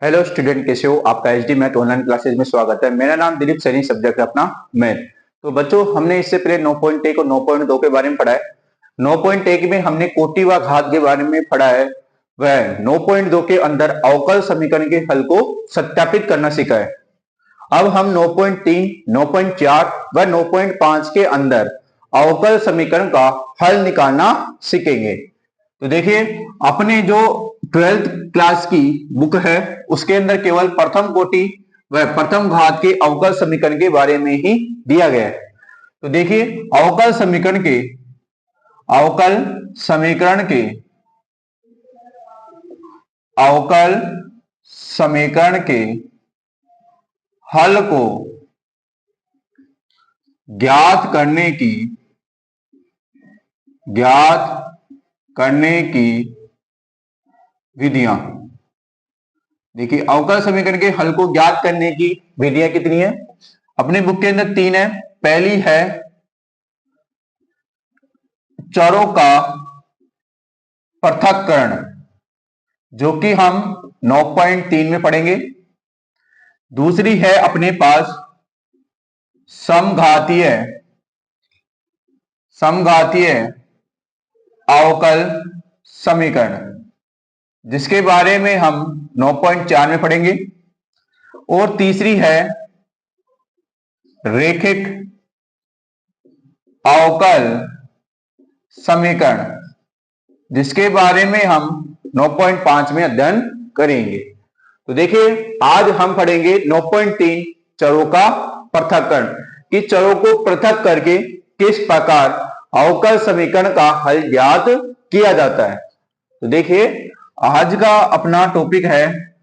Hello student, कैसे हो? आपका एचडी मैथ ऑनलाइन क्लासेज में स्वागत है। मेरा नाम दिलीप सैनी, सब्जेक्ट है अपना मैथ। तो बच्चों, हमने इससे पहले 9.1 और 9.2 के बारे में पढ़ा है। 9.1 में हमने कोटि व घात के बारे में पढ़ा है। वह 9.2 के अंदर अवकल समीकरण के हल को सत्यापित करना सीखा है। अब हम 9.3, 9.4 व 9.5 के अंदर अवकल समीकरण का हल निकालना सीखेंगे। तो देखिए, अपने जो 12th क्लास की बुक है उसके अंदर केवल प्रथम कोटि व प्रथम घात के अवकल समीकरण के बारे में ही दिया गया है। तो देखिए, अवकल समीकरण के अवकल समीकरण के हल को ज्ञात करने की विधियां। देखिए, अवकल समीकरण के हल को ज्ञात करने की विधियां कितनी है? अपने बुक के अंदर 3 है। पहली है चरों का पृथक्करण, जो कि हम 9.3 में पढ़ेंगे। दूसरी है अपने पास समघातीय अवकल समीकरण, जिसके बारे में हम 9.4 में पढ़ेंगे। और तीसरी है रैखिक अवकल समीकरण, जिसके बारे में हम 9.5 में अध्ययन करेंगे। तो देखिए, आज हम पढ़ेंगे 9.3 चरों का पृथक्करण, कि चरों को पृथक करके किस प्रकार अवकल समीकरण का हल ज्ञात किया जाता है। तो देखिए, आज का अपना टॉपिक है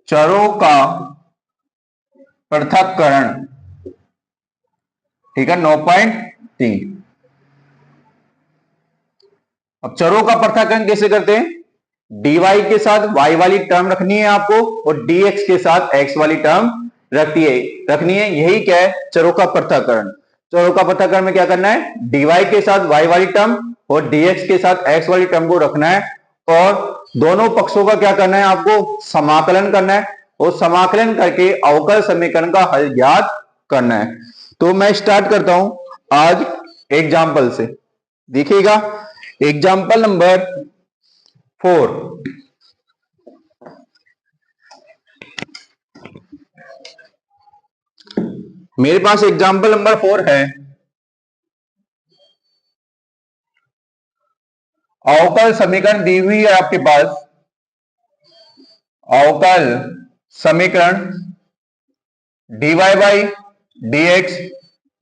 चरों का पृथक्करण। ठीक है, 9.3। अब चरों का पृथक्करण कैसे करते हैं? dy के साथ y वाली टर्म रखनी है आपको, और dx के साथ x वाली टर्म रखनी है। यही क्या है? चरों का पृथक्करण। चरों का पृथक्करण में क्या करना है? dy के साथ y वाली टर्म और dx के साथ x वाली टर्म को रखना है, और दोनों पक्षों का क्या करना है? आपको समाकलन करना है, और समाकलन करके अवकल समीकरण का हल ज्ञात करना है। तो मैं स्टार्ट करता हूं आज एग्जाम्पल से। देखिएगा, एग्जाम्पल नंबर 4। मेरे पास एग्जाम्पल नंबर 4 है। अवकल समीकरण दी हुई है आपके पास। अवकल समीकरण dy by dx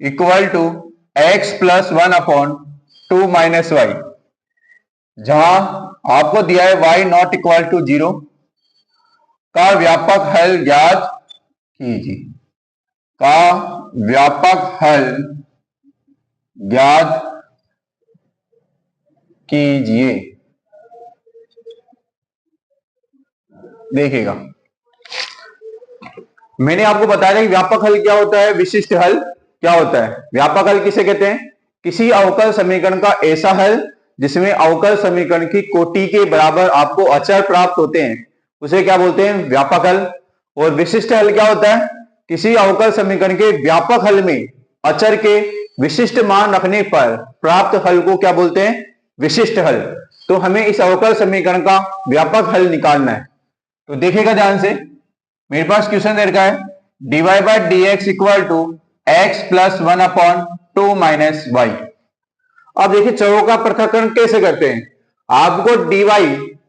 equal to x plus 1/2 minus y, जहां आपको दिया है y नॉट इक्वल टू 0 का व्यापक हल ज्ञात कीजिए। देखिएगा, मैंने आपको बताया कि व्यापक हल क्या होता है, विशिष्ट हल क्या होता है। व्यापक हल किसे कहते हैं? किसी अवकल समीकरण का ऐसा हल जिसमें अवकल समीकरण की कोटि के बराबर आपको अचर प्राप्त होते हैं, उसे क्या बोलते हैं? व्यापक हल। और विशिष्ट हल क्या होता है? किसी अवकल समीकरण के व्यापक हल में अचर के विशिष्ट मान रखने पर प्राप्त हल को क्या बोलते हैं? विशिष्ट हल। तो हमें इस अवकल समीकरण का व्यापक हल निकालना है। तो देखिएगा ध्यान से, मेरे पास क्वेश्चन दे रखा है dy by dx equal to x plus 1/2 minus y। अब देखिए, चरों का पृथक्करण कैसे करते हैं। आपको dy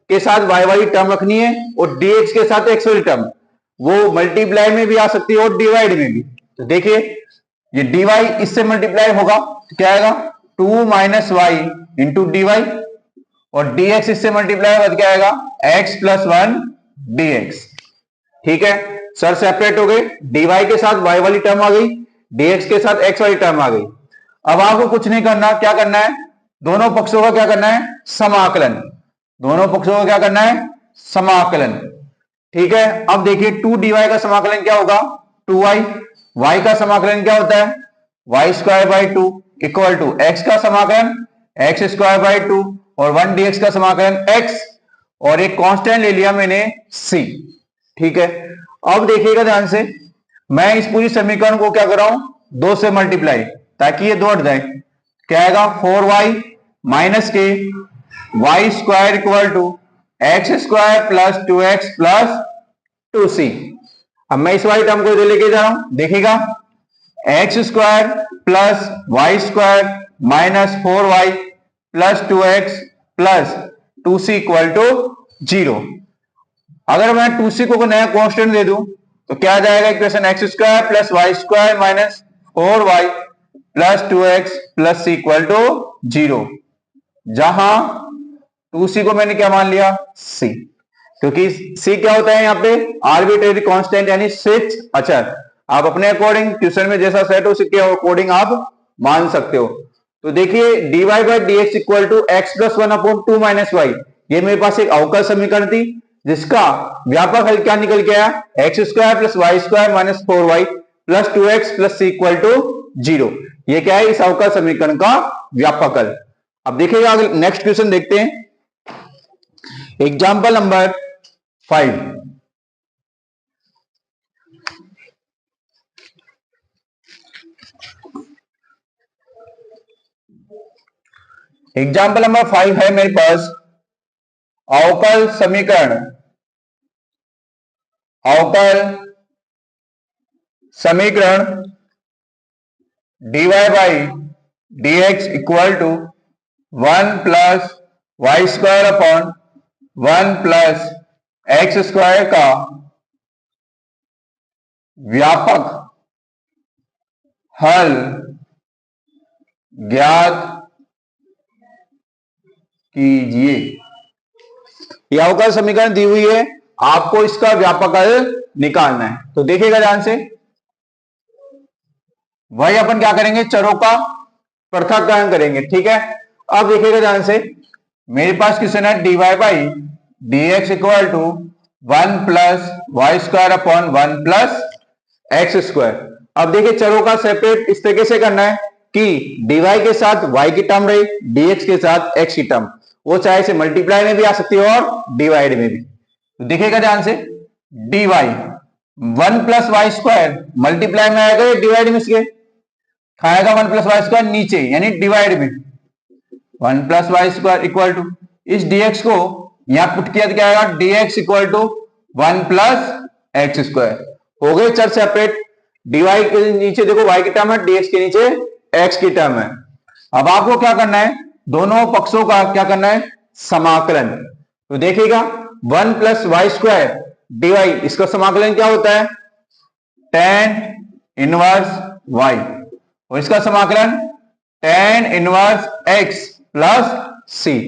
के साथ y वाली टर्म रखनी है, और dx के साथ x वाली टर्म, वो मल्टीप्लाई में भी आ सकती है और डिवाइड में भी। तो देखिए, ये dy इससे मल्टीप्लाई होगा तो क्या आएगा? 2 minus y into d y, और dx इससे मल्टीप्लाई होगा तो क्या आएगा? x plus 1 dx। ठीक है, सर सेपरेट हो गए। dy के साथ y वाली टर्म आ गई, dx के साथ x वाली टर्म आ गई। अब आपको कुछ नहीं करना, क्या करना है? दोनों पक्षों का क्या करना है? समाकलन। दोनों पक्षों का क्या करना है? समाकलन। ठीक है, अब देखिए 2dy का समाकलन क्या होगा? 2y। y का समाकलन क्या होता है? y square by 2 equal to x का समाकलन x स्क्वायर बाई 2, और 1 dx का समाकलन x, और एक कांस्टेंट ले लिया मैंने c। ठीक है, अब देखिएगा ध्यान से, मैं इस पूरी समीकरण को क्या कर रहा हूं, 2 से मल्टीप्लाई, ताकि ये 2 हट जाए। क्या आएगा, 4y माइनस के y square equal to x square plus 2x plus 2c। अब मैं इस वाली टर्म को इधर लेके जा रहा हूं, देखिएगा x square plus y square minus 4y plus 2x plus 2c equal to 0। अगर मैं 2c को नया कांस्टेंट दे दूं तो क्या आ जाएगा equation, x square plus y square minus 4y plus 2x plus c equal to 0, जहां 2c को मैंने क्या मान लिया, c, क्योंकि c क्या होता है यहाँ पे, आर्बिट्रेरी कांस्टेंट यानी स्वेच्छ अचर। आप अपने अकॉर्डिंग ट्यूशन में जैसा सेट हो उसके अकॉर्डिंग आप मान सकते हो। तो देखिए dy by d x equal to x plus 1 upon 2 minus y, ये मेरे पास एक अवकल समीकरण थी जिसका व्यापक हल क्या निकल के आया, x square plus y square minus 4y plus 2x plus c equal to 0। ये क्या है, इस अवकल समीकरण का व्यापक हल। अब देखिएगा नेक्स्ट क्वेश्चन देखते हैं, एग्जाम्पल नंबर 5। एग्जाम्पल नंबर 5 है मेरे पास अवकल समीकरण, अवकल समीकरण dy by d x equal to 1 plus y square upon 1 plus x square का व्यापक हल ज्ञात कीजिए। यह अवकल समीकरण दी हुई है, आपको इसका व्यापक हल निकालना है। तो देखिएगा ध्यान से, वही अपन क्या करेंगे, चरों का पृथक्करण करेंगे। ठीक है, अब देखिएगा ध्यान से, मेरे पास क्वेश्चन है dy by d x equal to 1 plus y square upon 1 plus x square. अब देखिए चरों का सेपरेट इस तरीके से करना है कि dy के साथ y की टर्म रही, dx के साथ x की टर्म, वो चाहे से मल्टीप्लाई में भी आ सकती है और डिवाइड में भी। तो देखिएगा ध्यान से, dy 1 plus y square multiply में आएगा या डिवाइड में, इसके खाएगा 1 प्लस वाई स्क्वायर नीचे यानी डिवाइड में, 1 plus y square equal to इस dx को यहां पुट किया तो क्या आएगा, dx equal to 1 plus x square. हो गए चर सेपरेट, dy के नीचे देखो y की टर्म है, dx के नीचे x की टर्म है। अब आपको क्या करना है, दोनों पक्षों का क्या करना है, समाकलन। तो देखिएगा 1 प्लस वाई स्क्वायर dy, इसका समाकलन क्या होता है, tan इनवर्स y, और इसका समाकलन tan inverse x plus c।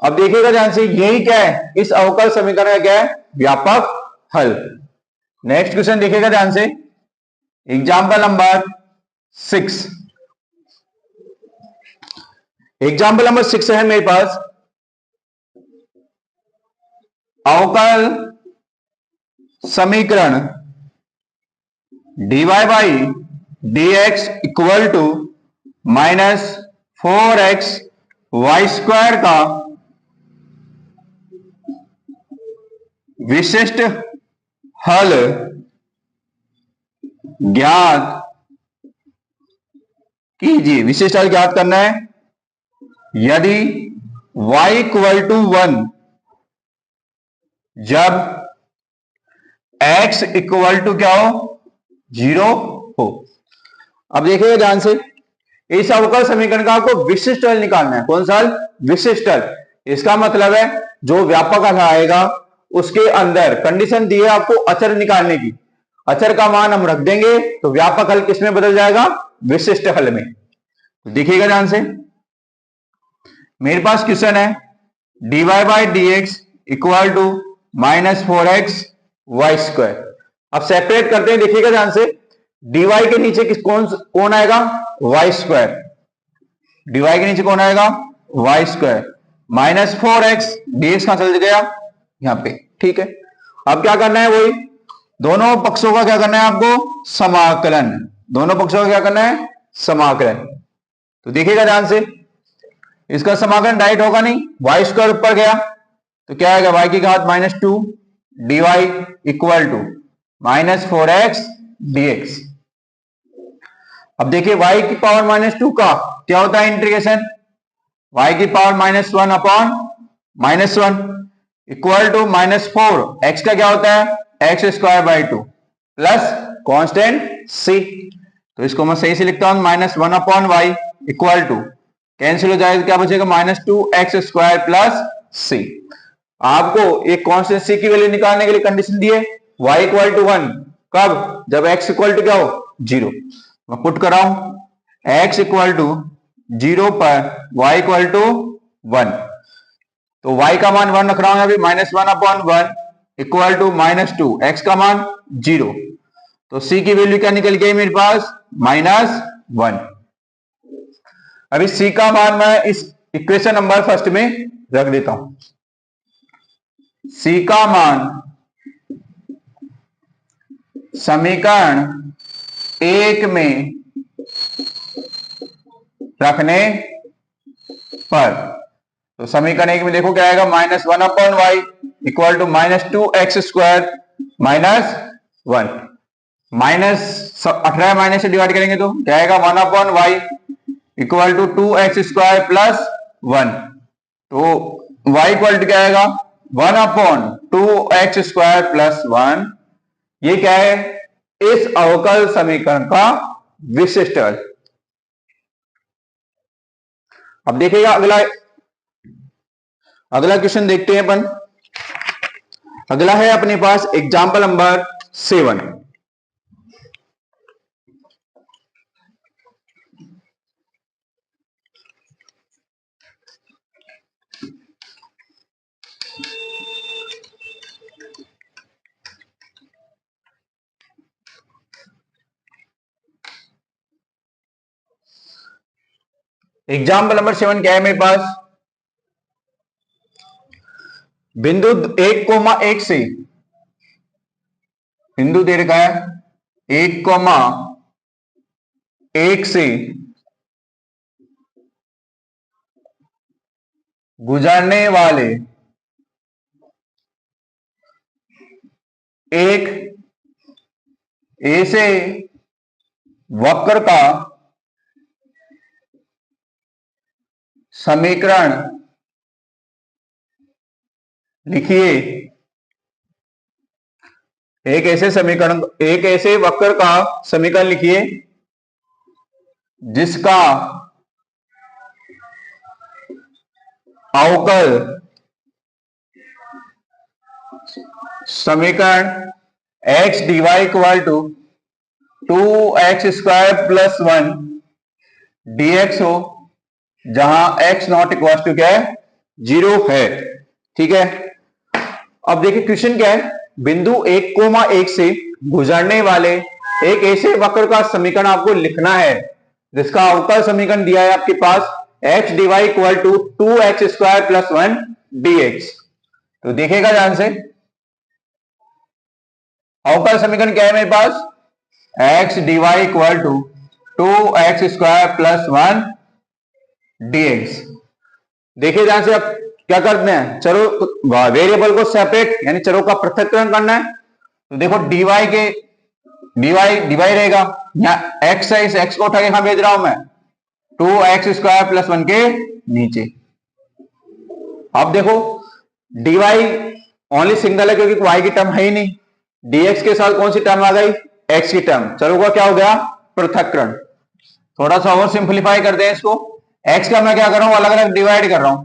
अब देखिएगा ध्यान से, यही क्या है, इस अवकल समीकरण का क्या है, व्यापक हल। नेक्स्ट क्वेश्चन देखिएगा ध्यान से, एग्जाम्पल नंबर 6। एग्जाम्पल नंबर 6 है मेरे पास अवकल समीकरण dy by d x equal to minus 4x y square का विशिष्ट हल ज्ञात कीजिए। विशिष्ट हल ज्ञात करना है, यदि y इक्वल टू 1 जब x इक्वल टू क्या हो, 0 हो। अब देखिए ध्यान से, इस अवकल समीकरण का आपको विशिष्ट हल निकालना है। कौन सा हल, विशिष्ट हल। इसका मतलब है जो व्यापक हल आएगा उसके अंदर कंडीशन दी है आपको अचर निकालने की, अचर का मान हम रख देंगे तो व्यापक हल किसमें बदल जाएगा, विशिष्ट हल में। तो देखिएगा ध्यान से, मेरे पास क्वेश्चन है dy by d x equal to minus 4x y square. अब सेपरेट करते हैं, देखिएगा ध्यान से, dy के नीचे कौन आएगा, वाई स्क्वायर, dy के नीचे कौन आएगा, Y square minus 4x, dx कहां चल गया, यहां पे। ठीक है, अब क्या करना है, वही दोनों पक्षों का क्या करना है आपको, समाकलन। दोनों पक्षों का क्या करना है, समाकलन। तो देखिएगा ध्यान से, इसका समाकलन डायरेक्ट होगा नहीं, वाई स्क्वायर ऊपर गया तो क्या आएगा y की घात -2 dy equal to -4x dx। अब देखिए y की पावर -2 का क्या होता है इंटीग्रेशन, y की power -1 upon -1 equal to -4, x का क्या होता है x² प्लस कांस्टेंट c। तो इसको मैं सही से लिखता हूं -1 upon y equal to, cancel हो जाएगा, क्या बचेगा -2x² प्लस c। आपको एक कांस्टेंट c की वैल्यू निकालने के लिए कंडीशन दी है y इक्वल टू 1, कब, जब x इक्वल टू क्या हो 0। मैं पुट कर रहा हूं x इक्वल टू 0 पर y इक्वल टू 1, तो y का मान 1 रख रहा हूं अभी, -1 अपॉन 1 इक्वल टू -2, x का मान 0, तो c की वैल्यू क्या निकल गई मेरे पास -1। अभी c का मान मैं इस इक्वेशन नंबर फर्स्ट में रख देता हूं। c का मान समीकरण 1 में रखने पर, तो समीकरण 1 में देखो क्या आएगा, -1 upon y equal to -2x² -1, -18 minus से डिवाइड करेंगे तो क्या आएगा 1 upon y equal to 2x² plus 1, तो y इक्वल टू क्या आएगा 1 अपॉन 2x² प्लस 1। ये क्या है, इस अवकल समीकरण का विशिष्ट हल। अब देखिएगा अगला क्वेश्चन देखते हैं अपन। अगला है अपने पास एग्जाम्पल नंबर 7। एग्जाम्पल नंबर 7 क्या है मेरे पास, बिंदु 1,1 से, बिंदु दे रखा है 1,1 से गुजरने वाले एक ऐसे वक्र का समीकरण लिखिए। एक ऐसे वक्र का समीकरण लिखिए जिसका अवकल समीकरण x dy equal to 2x² plus 1 dx हो, जहां x नॉट इक्वल टू क्या है 0 है। ठीक है, अब देखिए क्वेश्चन क्या है, बिंदु 1,1 से गुजरने वाले एक ऐसे वक्र का समीकरण आपको लिखना है जिसका अवकल समीकरण दिया है आपके पास x dy equal to 2x² plus 1 dx। तो देखिएगा ध्यान से, अवकल समीकरण क्या है मेरे पास, x dy equal to 2x² plus 1 dx। देखिए ध्यान से, अब क्या करते हैं, चरो वेरिएबल को सेपरेट यानी चरों का पृथक्करण करना है। तो देखो dy रहेगा, यहाँ x है, इस x को उठा के यहां भेज रहा हूं मैं 2x² प्लस 1 के नीचे। अब देखो dy ओनली सिंगल है क्योंकि y की टर्म है ही नहीं, dx के साथ कौन सी टर्म आ गई, x की टर्म, चलो का क्या हो गया पृथक्करण। थोड़ा सा और सिंप्लीफाई करते हैं इसको, x का मैं क्या कर रहा हूं अलग अलग डिवाइड कर रहा हूं,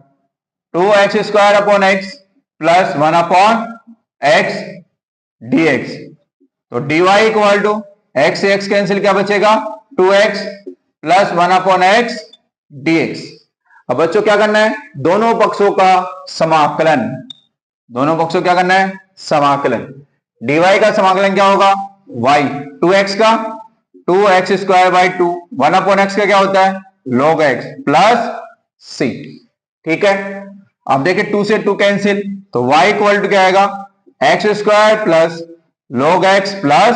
2x² upon x plus 1 upon x dx। तो dy इक्वल टू x से x कैंसिल, क्या बचेगा 2x plus 1 upon x dx। अब बच्चों क्या करना है, दोनों पक्षों का समाकलन, दोनों पक्षों क्या करना है समाकलन। dy का समाकलन क्या होगा y, 2x का 2x² बाई 2, 1 अपॉन x का क्या होता है log x प्लस c। ठीक है, अब देखिए 2 से 2 कैंसिल, तो y इक्वल टू क्या आएगा x² plus log x plus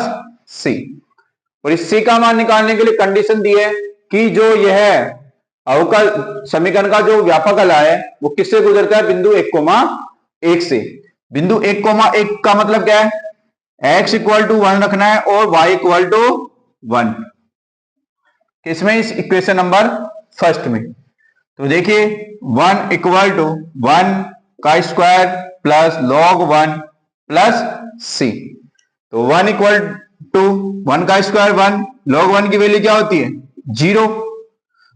c। और इस c का मान निकालने के लिए कंडीशन दी है कि जो यह अवकल समीकरण का जो व्यापक हल है वो किससे गुजरता है, बिंदु 1,1 1 से। बिंदु 1,1 का मतलब क्या है, x इक्वल टू 1 रखना है और y इक्वल टू 1, किसमें, इस इक्वेशन नंबर फर्स्ट में। तो देखिए 1 इक्वल टू 1 का square plus log 1 plus c। तो 1 इक्वल टू 1 का स्क्वायर 1, log 1 की वैल्यू क्या होती है, 0।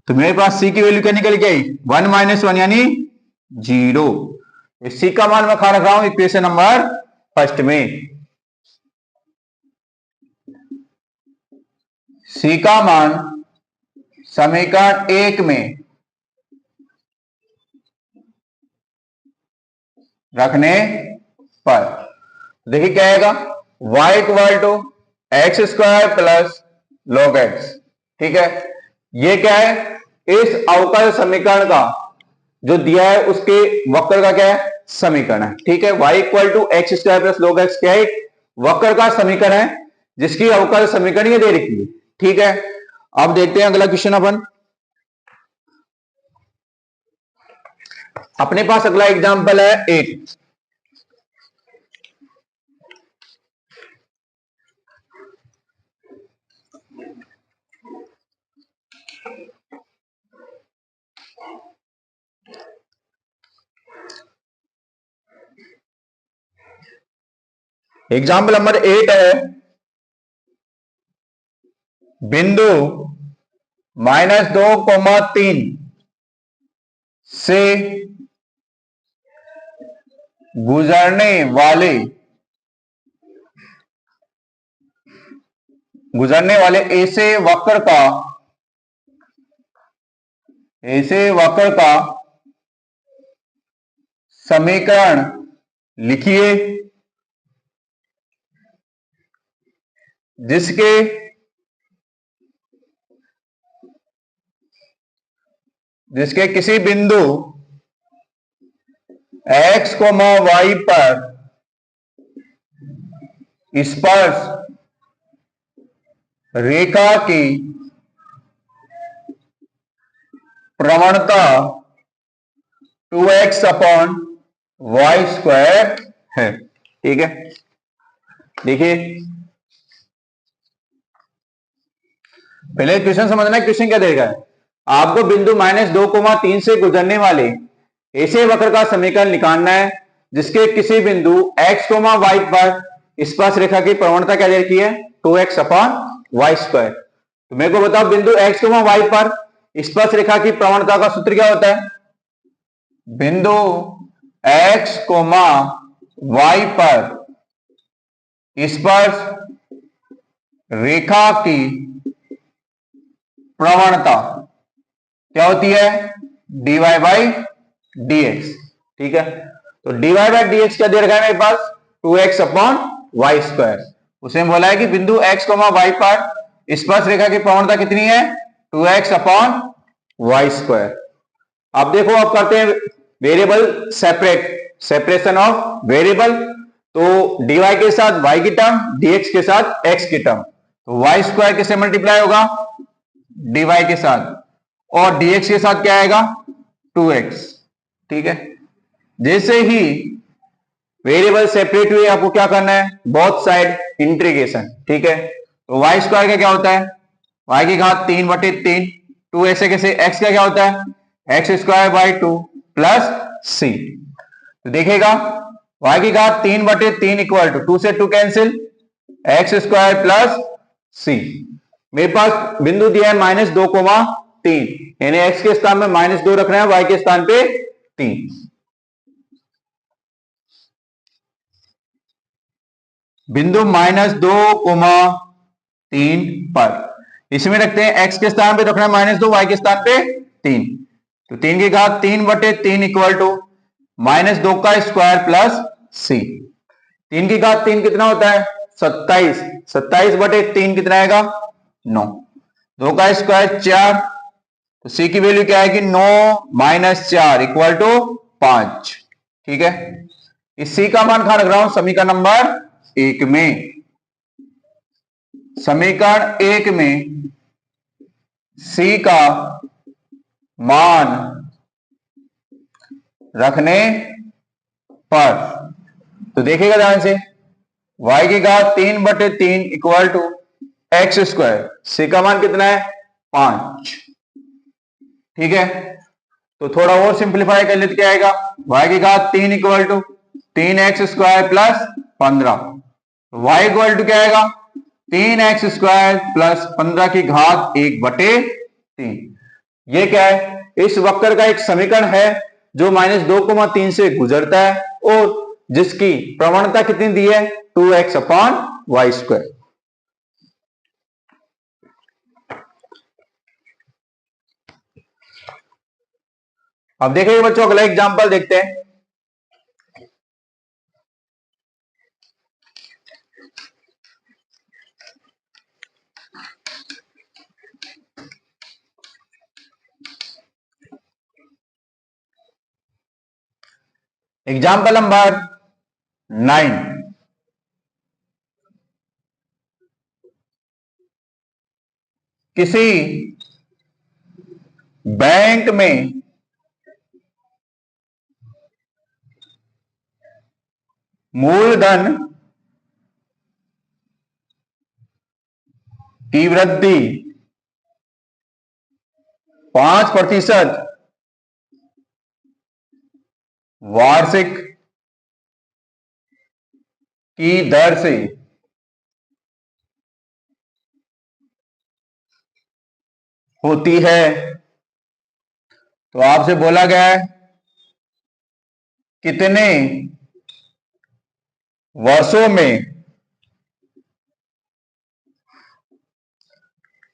तो मेरे पास c की वैल्यू क्या निकल के आई, 1 माइनस 1 यानी 0। c का मान मैं खा रख रहा हूं इक्वेशन नंबर फर्स्ट में। c का मान समीकरण 1 में रखने पर देखिए क्या आएगा, y equal to x square plus log x। ठीक है, ये क्या है, इस अवकल समीकरण का जो दिया है उसके वक्र का क्या है, समीकरण है। ठीक है, y equal to x square plus log x क्या है, वक्र का समीकरण है जिसकी अवकल समीकरण ये दे रखी है। ठीक है, अब देखते हैं अगला क्वेश्चन। अपने पास अगला एग्जांपल है 8। एग्जाम्पल नंबर 8 है, बिंदु -2,3 से गुजरने वाले ऐसे वक्र का समीकरण लिखिए जिसके किसी बिंदु x, y पर स्पर्श रेखा की प्रवणता 2x अपॉन वाई स्क्वायर है। ठीक है, देखिए पहले क्वेश्चन समझना है, क्वेश्चन क्या देगा, आपको बिंदु -2,3 से गुजरने वाले ऐसे वक्र का समीकरण निकालना है जिसके किसी बिंदु x, y पर स्पर्श रेखा की प्रवणता क्या दे रखी है, 2x अपॉन वाई स्क्वायर। तो मेरे को बताओ बिंदु x, y पर स्पर्श रेखा की प्रवणता का सूत्र क्या होता है, बिंदु x, y पर स्पर्श रेखा की प्रवणता क्या होती है, dy बाई dx। ठीक है, तो dy बाई dx क्या दे रखा है मेरे पास, 2x अपॉन वाई स्क्वायर। उसने बोला है कि बिंदु x, y पर स्पर्श रेखा की प्रवणता कितनी है, 2x अपॉन वाई स्क्वायर। अब देखो, अब करते हैं वेरिएबल सेपरेशन ऑफ वेरिएबल। तो dy के साथ y की टर्म, dx के साथ x की टर्म, तो वाई स्क्वायर किससे मल्टीप्लाई होगा, dy के साथ, और dx के साथ क्या आएगा, 2x। ठीक है, जैसे ही वेरिएबल सेपरेट हुए आपको क्या करना है, बोथ साइड इंटीग्रेशन। ठीक है, तो वाई स्क्वायर का क्या होता है, y की घात 3/3, 2 ऐसे कैसे, x का क्या होता है, x square by 2 plus c. तो देखिएगा y की घात 3/3 इक्वल टू 2 से 2 कैंसिल, एक्स स्क्वायर प्लस सी। मेरे पास बिंदु दिया है -2,3, यानी x के स्थान में -2 रखना है, y के स्थान पे 3। बिंदु -2,3 पर इसमें रखते हैं, x के स्थान पे रखना है -2, y के स्थान पे 3। तो 3 की घात 3/3 इक्वल टू -2 का स्क्वायर प्लस सी। 3 की घात 3 कितना होता है, 27, 27/3 कितना आएगा, 9। 2 का स्क्वायर 4, तो सी की वैल्यू क्या आएगी, 9 - 4 इक्वल टू 5। ठीक है, इस सी का मान कहां रख रहा हूं, समीकरण नंबर 1 में। समीकरण 1 में सी का मान रखने पर। तो देखिएगा ध्यान से, y की घात 3/3 इक्वल टू एक्स स्क्वायर, सी का मान कितना है 5। ठीक है, तो थोड़ा और सिंप्लीफाई कर लेते क्या आएगा, y की घात 3 equal to 3x² plus 15। y equal to क्या आएगा 3x² प्लस 15 की घात 1/3। ये क्या है, इस वक्र का एक समीकरण है जो -2,3 से गुजरता है और जिसकी प्रवणता कितनी दी है 2x/y²। अब देखिए बच्चों, अगला एग्जांपल देखते हैं। Example number 9। किसी बैंक में मूलधन की वृद्धि 5% वार्षिक की दर से होती है। तो आपसे बोला गया है कितने वर्षों में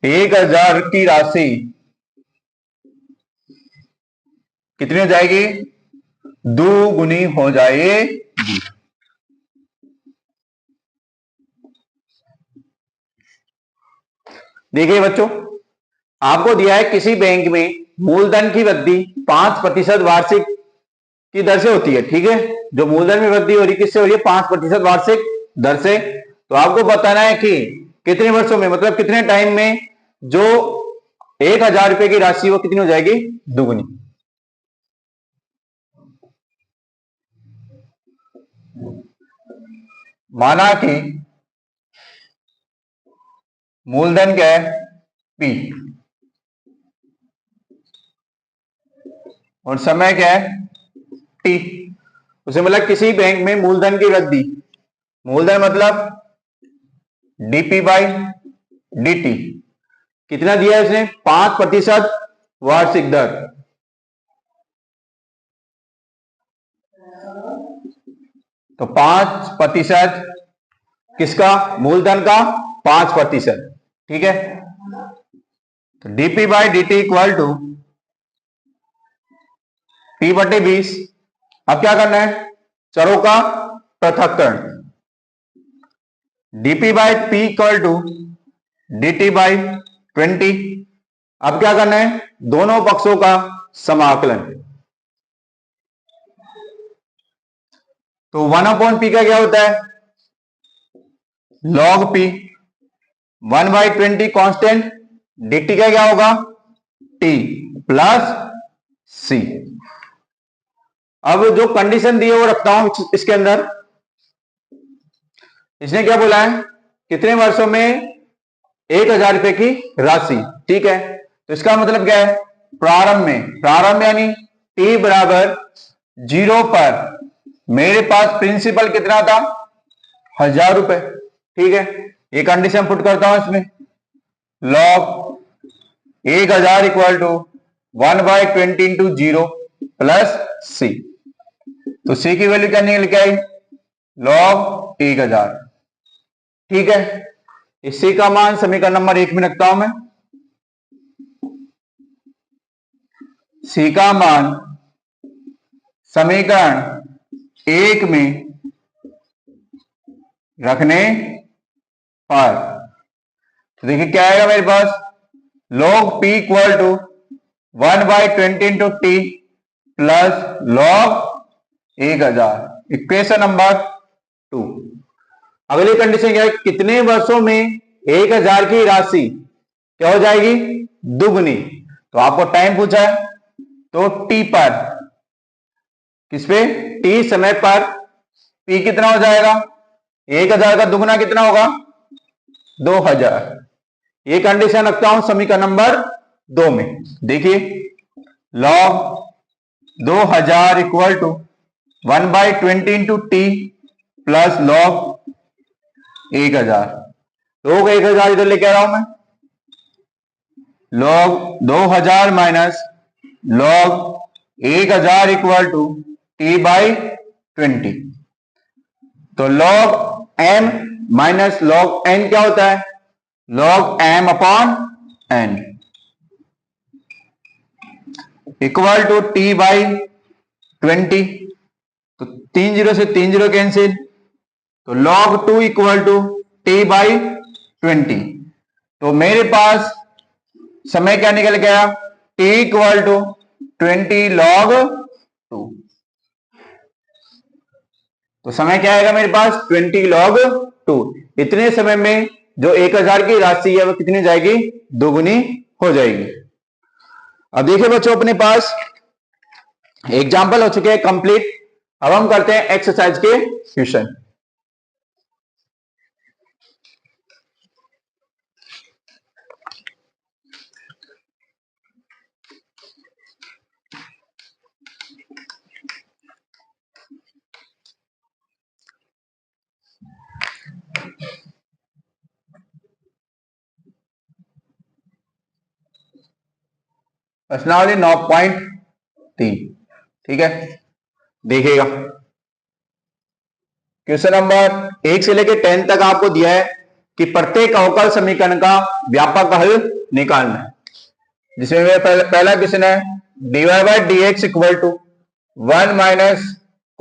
1,000 की राशि कितनी हो जाएगी, दोगुनी हो जाएगी। देखिए बच्चों, आपको दिया है किसी बैंक में मूलधन की वृद्धि 5% वार्षिक की दर से होती है। ठीक है, जो मूलधन में वृद्धि हो रही है किससे हो रही है, 5% वार्षिक दर से। तो आपको बताना है कि कितने वर्षों में, मतलब कितने टाइम में जो 1,000 रुपए की राशि वो कितनी हो जाएगी, दुगुनी। माना कि मूलधन क्या है P और समय क्या है T। उसे मतलब किसी बैंक में मूलधन की वृद्धि, मूलधन मतलब dp/dt कितना दिया है इसने, 5% वार्षिक दर। तो 5% किसका, मूलधन का 5%। ठीक है, तो dp/dt इक्वल टू P/20। अब क्या करना है, चरों का पृथक्करण, dp/p इक्वल टू dt/20। अब क्या करना है, दोनों पक्षों का समाकलन। तो 1/p का क्या होता है, log p। 1/20 कांस्टेंट, dt का क्या होगा t प्लस c। अब जो कंडीशन दी है वो रखता हूं इसके अंदर। इसने क्या बोला है, कितने वर्षों में 1,000 रुपए की राशि। ठीक है, तो इसका मतलब क्या है, प्रारंभ में, प्रारंभ यानी t बराबर 0 पर मेरे पास प्रिंसिपल कितना था, 1,000 रुपए। ठीक है, ये कंडीशन पुट करता हूं इसमें, log 1,000 equal to 1/20 into 0 plus c। तो c की वैल्यू क्या निकल के आई, log 1,000। ठीक है, इस c का मान समीकरण नंबर 1 में रखता हूं मैं। c का मान समीकरण 1 में रखने पर तो देखिए क्या आएगा मेरे पास, log p equal to 1/20 into t plus log 1,000। Equation number 2। अगली कंडीशन क्या है, कितने वर्षों में 1,000 की राशि क्या हो जाएगी, दुगनी। तो आपको टाइम पूछा है, तो t पर किस पे, टी समय पर पी कितना हो जाएगा, 1000 का दुगुना कितना होगा, 2000। ये कंडीशन रखता हूं समीकरण नंबर 2 में। देखिए log 2000 equal to 1/20 into t plus log 1000। log 1000 इधर लेके आ रहा हूं मैं, log 2000 minus log 1000 equal to t/20। तो log m minus log n क्या होता है, log m upon n equal to t/20। तो 3 0 से 3 0 कैंसिल, तो log 2 इक्वल टू t/20। तो मेरे पास समय क्या निकल गया, t इक्वल टू 20 log 2। तो समय क्या आएगा मेरे पास, 20 log 2। इतने समय में जो 1000 की राशि है वो कितनी जाएगी, दोगुनी हो जाएगी। अब देखिए बच्चों, अपने पास एग्जाम्पल हो चुके हैं कंप्लीट। अब हम करते हैं एक्सरसाइज के क्वेश्चन। प्रश्नावली 9.3, ठीक है। देखिएगा क्वेश्चन नंबर 1 से लेकर 10 तक आपको दिया है कि प्रत्येक अवकल समीकरण का व्यापक हल निकालना है, जिसमें मेरा पहला क्वेश्चन है dy/dx equal to 1 minus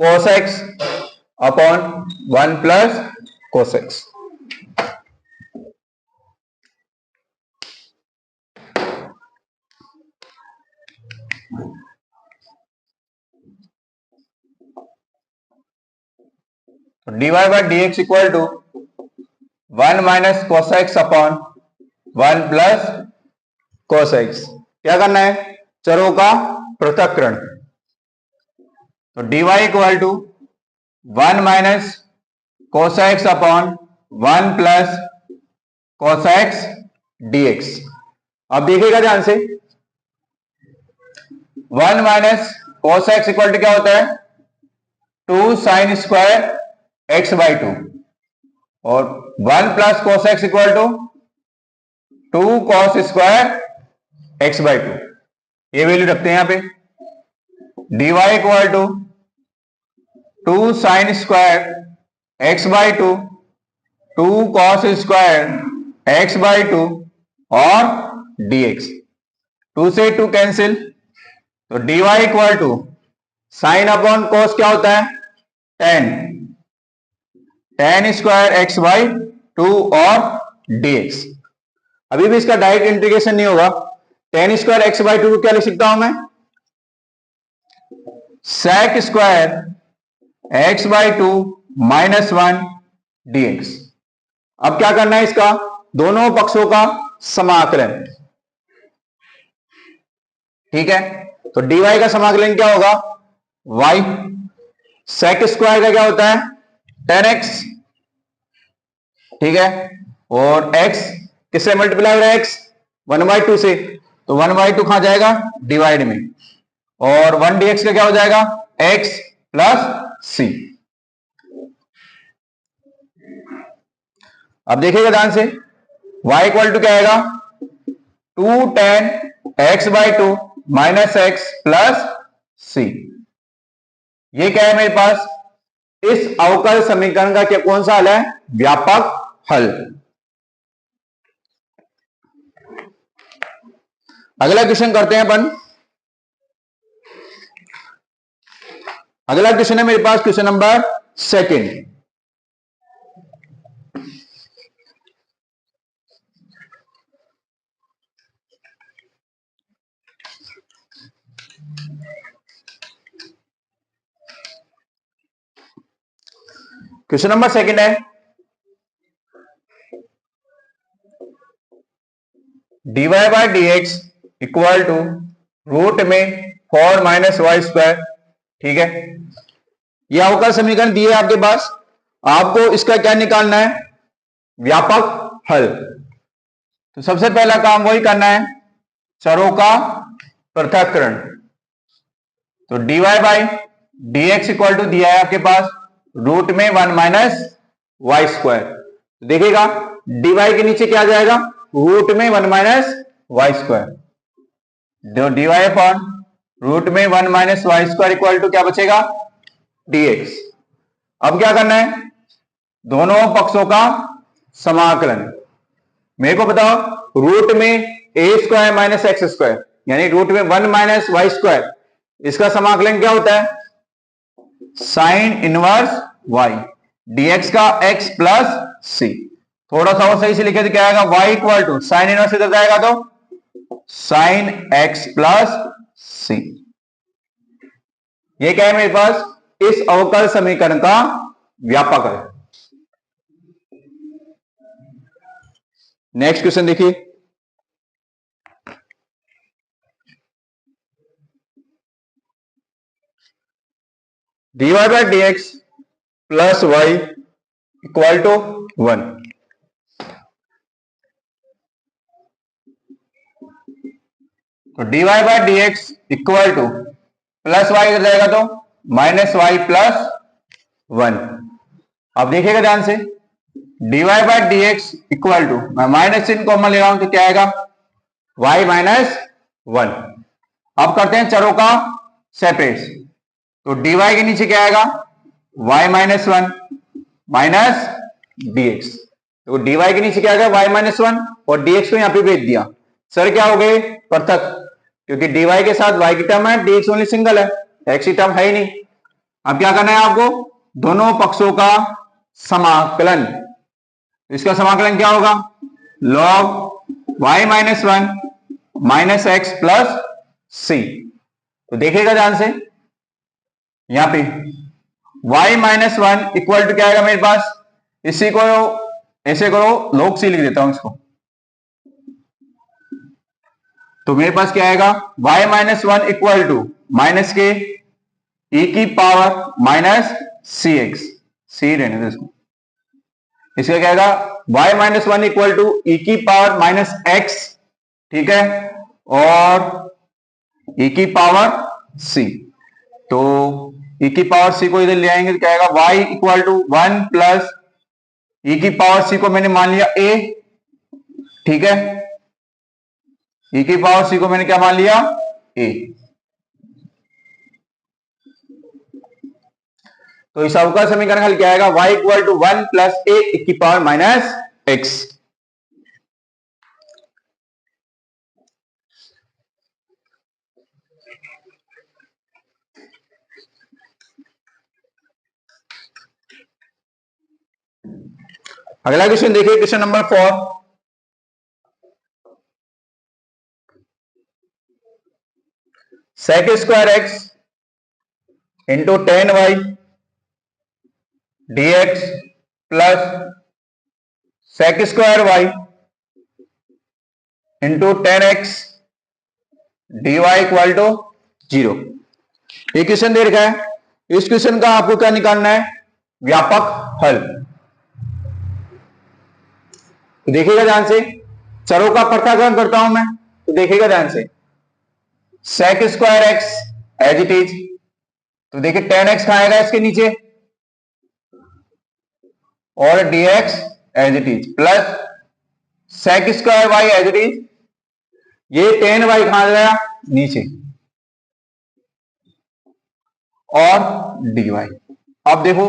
cos x upon 1 plus cos x। dy/dx equal to 1 minus cos x upon 1 plus cos x। क्या करना है, चरों का पृथक्करण। तो dy equal to 1 minus cos x upon 1 plus cos x dx। अब देखिएगा ध्यान से, 1 minus cos x equal to क्या होता है, 2 साइन स्क्वायर x/2 और 1 plus cos x equal to 2 cos square x/2। ये वैल्यू रखते हैं यहां पे। dy equal to 2 sine square x/2, 2 cos square x/2 और dx। 2 से 2 कैंसिल, तो dy equal to sine upon cos क्या होता है, tan स्क्वायर x/2 और dx। अभी भी इसका डायरेक्ट इंटीग्रेशन नहीं होगा। tan स्क्वायर x/2 को क्या लिख सकता हूं मैं, sec square x/2 minus 1 dx। अब क्या करना है, इसका दोनों पक्षों का समाकलन, ठीक है। तो dy का समाकलन क्या होगा, y, sec स्क्वायर का क्या होता है, tan x, ठीक है, और x किससे मल्टीप्लाई हो रहा है, x 1/2 से, तो 1/2 कहां जाएगा, डिवाइड में, और 1 dx का क्या हो जाएगा, x प्लस c। अब देखिएगा ध्यान से, y इक्वल टू क्या आएगा, 2 tan x/2 minus x plus c। ये क्या है मेरे पास, इस अवकल समीकरण का क्या कौन सा हल है, व्यापक हल। अगला क्वेश्चन करते हैं अपन। अगला क्वेश्चन है मेरे पास क्वेश्चन नंबर 2। क्वेश्चन नंबर 2 है dy/dx इक्वल टू रूट में 4 माइनस वाई स्क्वायर ठीक है, ये अवकल समीकरण दिए आपके पास, आपको इसका क्या निकालना है, व्यापक हल। तो सबसे पहला काम वही करना है, चरों का पृथक्करण। तो dy by dx equal to दिया है आपके पास रूट में 1 माइनस वाई स्क्वायर। देखिएगा dy के नीचे क्या आ जाएगा, रूट में 1 माइनस वाई स्क्वायर। जो dy अपॉन रूट में 1 minus y square equal to क्या बचेगा, dx। अब क्या करना है, दोनों पक्षों का समाकलन। मेरे को बताओ, रूट में ए स्क्वायर माइनस एक्स स्क्वायर यानी रूट में 1 माइनस वाई स्क्वायर, इसका समाकलन क्या होता है, साइन इनवर्स वाई, dx का x प्लस सी। थोड़ा सा और सही से लिखे तो क्या आएगा, y equal to sine inverse इधर जाएगा तो साइन x प्लस सी। ये क्या है मेरे पास, इस अवकल समीकरण का व्यापक है। नेक्स्ट क्वेश्चन देखिए, dy by dx plus y equal to 1। तो dy by dx equal to plus y इधर जाएगा तो माइनस वाई प्लस 1। अब देखिएगा ध्यान से, dy by dx equal to, मैं माइनस चिन्ह कॉमन ले रहा हूं तो क्या आएगा, y माइनस 1। अब करते हैं चरों का सेपरेट। तो dy के नीचे क्या आएगा, y माइनस 1 माइनस dx। तो dy के नीचे क्या आएगा, y माइनस 1 और dx को यहां पे भेज दिया। सर क्या हो गए, पृथक, क्योंकि dy के साथ y की टर्म है, dx ओनली सिंगल है, x की टर्म है ही नहीं। अब क्या करना है आपको, दोनों पक्षों का समाकलन। इसका समाकलन क्या होगा, log y minus 1 minus x plus c. तो देखिएगा ध्यान से, यहां पे y माइनस 1 इक्वल टू क्या आएगा मेरे पास, इसी को ऐसे करो, log c लिख देता हूं इसको। तो मेरे पास क्या आएगा, y minus 1 equal to minus के e की power minus c x, c रहने दो इसको। इसका क्या आएगा, y minus 1 equal to e की पावर माइनस एक्स, ठीक है, और e की पावर c। तो e की पावर c को इधर ले आएंगे तो क्या आएगा, y equal to 1 plus e की पावर c को मैंने मान लिया a, ठीक है, e की पावर c को मैंने क्या मान लिया, a। तो इस अवकल समीकरण हल क्या आएगा, y equal to 1 plus a e की पावर माइनस x। अगला क्वेश्चन देखिए, question number 4। Sec square x into 10y dx plus sec square y into 10x dy equal to 0। ये क्वेश्चन दे रखा है, इस क्वेश्चन का आपको क्या निकालना है, व्यापक हल। तो देखिएगा ध्यान से, चरों का पृथक्करण करता हूं मैं, तो देखिएगा ध्यान से, sec square x as it is, तो देखिए 10x कहां आएगा इसके नीचे, और dx as it is plus sec square y as it is, ये 10y कहां आ गया नीचे, और dy। अब देखो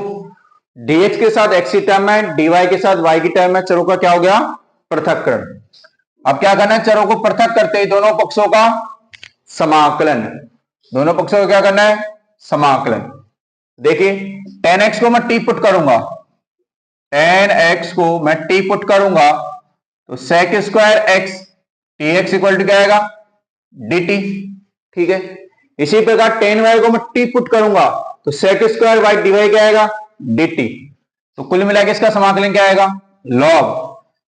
dx के साथ x की टर्म है, dy के साथ y की टर्म है, चरों का क्या हो गया, पृथक्करण। अब क्या करना है, चरों को पृथक करते ही दोनों पक्षों का समाकलन। दोनों पक्षों को क्या करना है, समाकलन। देखिए 10x को मैं t पुट करूंगा, 10x को मैं t पुट करूंगा, तो sec square x dx equal to क्या आएगा, dt, ठीक है। इसी प्रकार 10y को मैं t पुट करूंगा, तो सेक स्क्वायर y dy क्या आएगा, dt। तो कुल मिला के इसका समाकलन क्या आएगा, log,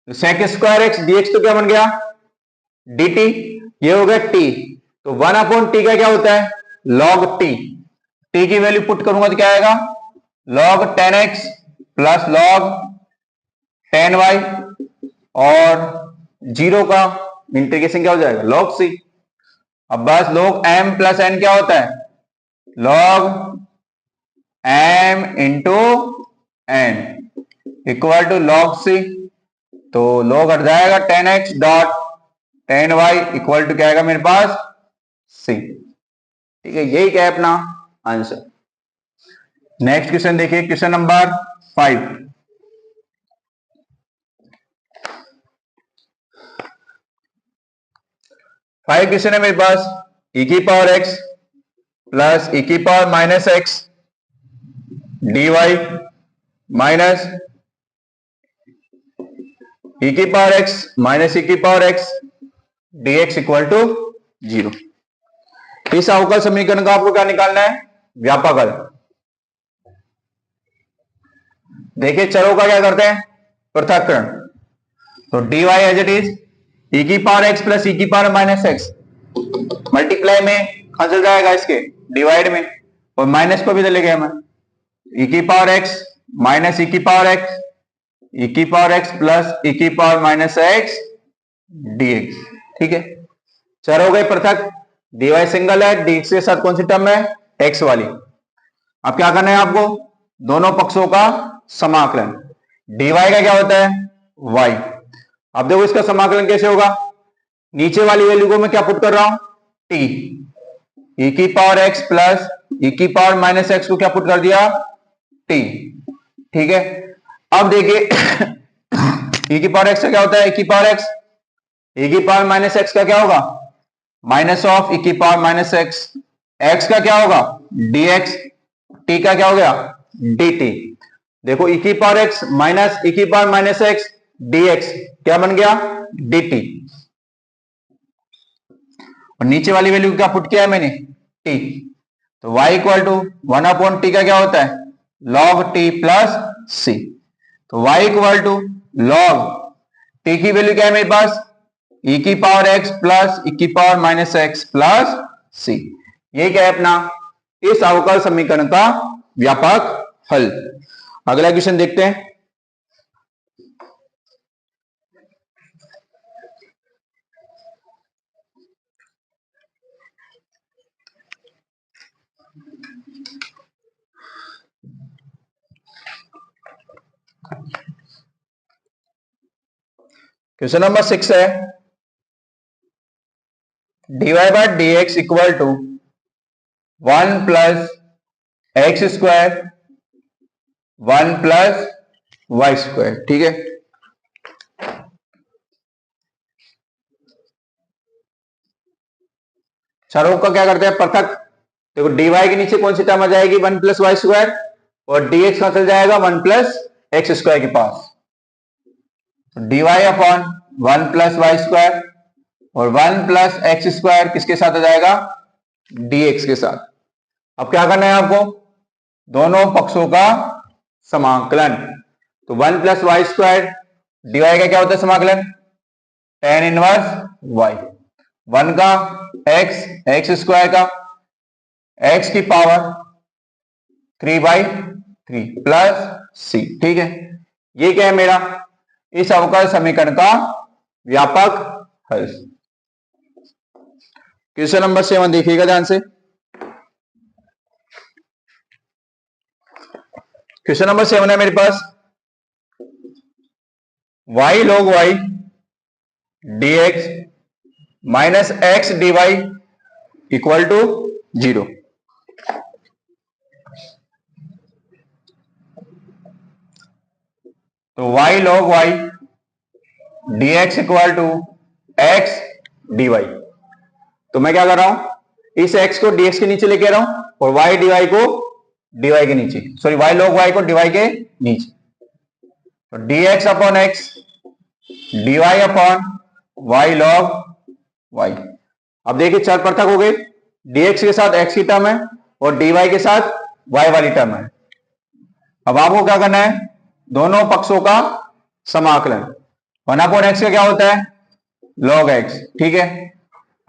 तो सेक स्क्वायर x dx तो क्या बन गया, dt, ये हो गया t। तो 1 अपॉन t का क्या होता है, log t। टी की वैल्यू पुट करूंगा तो क्या आएगा, log 10x plus log 10y, और 0 का इंटीग्रेशन क्या हो जाएगा, log c। अब बस log m प्लस n क्या होता है, log m into n equal to log c। तो log हट जाएगा 10x dot 10y equal to क्या आएगा मेरे पास, c। ठीक है, यही क्या है अपना आंसर। नेक्स्ट क्वेश्चन देखिए, क्वेश्चन नंबर 5। क्वेश्चन है मेरे पास, e की पावर x प्लस e की power minus x dy minus e की पावर x माइनस e की power x dx equal to 0। इस अवकल समीकरण का आपको क्या निकालना है, व्यापक हल। देखिए चरों का क्या करते हैं, पृथक्करण। तो dy as it is e की पावर x प्लस e की पावर माइनस x, मल्टीप्लाई में खसक जाएगा इसके डिवाइड में, और माइनस को भी ले गए मैं, e की पावर x माइनस e की पावर x, e की पावर x प्लस e की पावर माइनस x dx। ठीक है, चर हो गए पृथक, dy सिंगल है, dx के साथ कौन सी टर्म है, x वाली। अब क्या करना है आपको, दोनों पक्षों का समाकलन। dy का क्या होता है, y। अब देखो इसका समाकलन कैसे होगा, नीचे वाली वैल्यू को मैं क्या पुट कर रहा हूं, t, e की पावर x प्लस e की पावर माइनस x को क्या पुट कर दिया, t। ठीक है, अब देखिए e की पावर x का क्या होता है, e की पावर x, e की पावर माइनस x का क्या होगा, माइनस ऑफ e की पावर माइनस x, x का क्या होगा dx, t का क्या हो गया dt। देखो e की पावर x माइनस e की पावर माइनस x dx क्या बन गया, dt। और नीचे वाली वैल्यू क्या पुट किया है मैंने, t। तो y इक्वल टू 1/t का क्या होता है, log t प्लस c। तो y equal to log t की वैल्यू क्या है मेरे पास, e की पावर x प्लस e की power minus x plus c। ये क्या है अपना इस अवकल समीकरण का व्यापक हल। अगला क्वेश्चन देखते हैं। क्वेश्चन नंबर 6 है, dy by dx equal to 1 plus x square 1 plus y square. ठीक है, चारों का क्या करते हैं पृथक। देखो dy के नीचे कौन सी टर्म आ जाएगी, 1 प्लस वाई स्क्वायर, और dx का चल जाएगा 1 प्लस एक्स स्क्वायर के पास। dy upon 1 plus y square और 1 प्लस एक्स स्क्वायर किसके साथ आ जाएगा, dx के साथ। अब क्या करना है आपको, दोनों पक्षों का समाकलन। तो 1 प्लस वाई स्क्वायर dy का क्या होता है समाकलन, tan इनवर्स y, 1 का एक्स स्क्वायर का x की पावर 3/3 प्लस c। ठीक है, ये क्या है मेरा इस अवकल समीकरण का व्यापक हल। क्वेश्चन नंबर 7 देखिएगा ध्यान से। क्वेश्चन नंबर 7 है मेरे पास, y log y dx minus x dy equal to 0। तो y log y dx equal to x dy। तो मैं क्या कर रहा हूं, इस x को dx के नीचे लेके आ रहा हूं और y dy को dy के नीचे, सॉरी y log y को dy के नीचे। तो dx upon x dy upon y log y। अब देखिए चर पृथक हो गए, dx के साथ x की टर्म है और dy के साथ y वाली टर्म है। अब आपको क्या करना है, दोनों पक्षों का समाकलन। 1/x का क्या होता है, log x। ठीक है,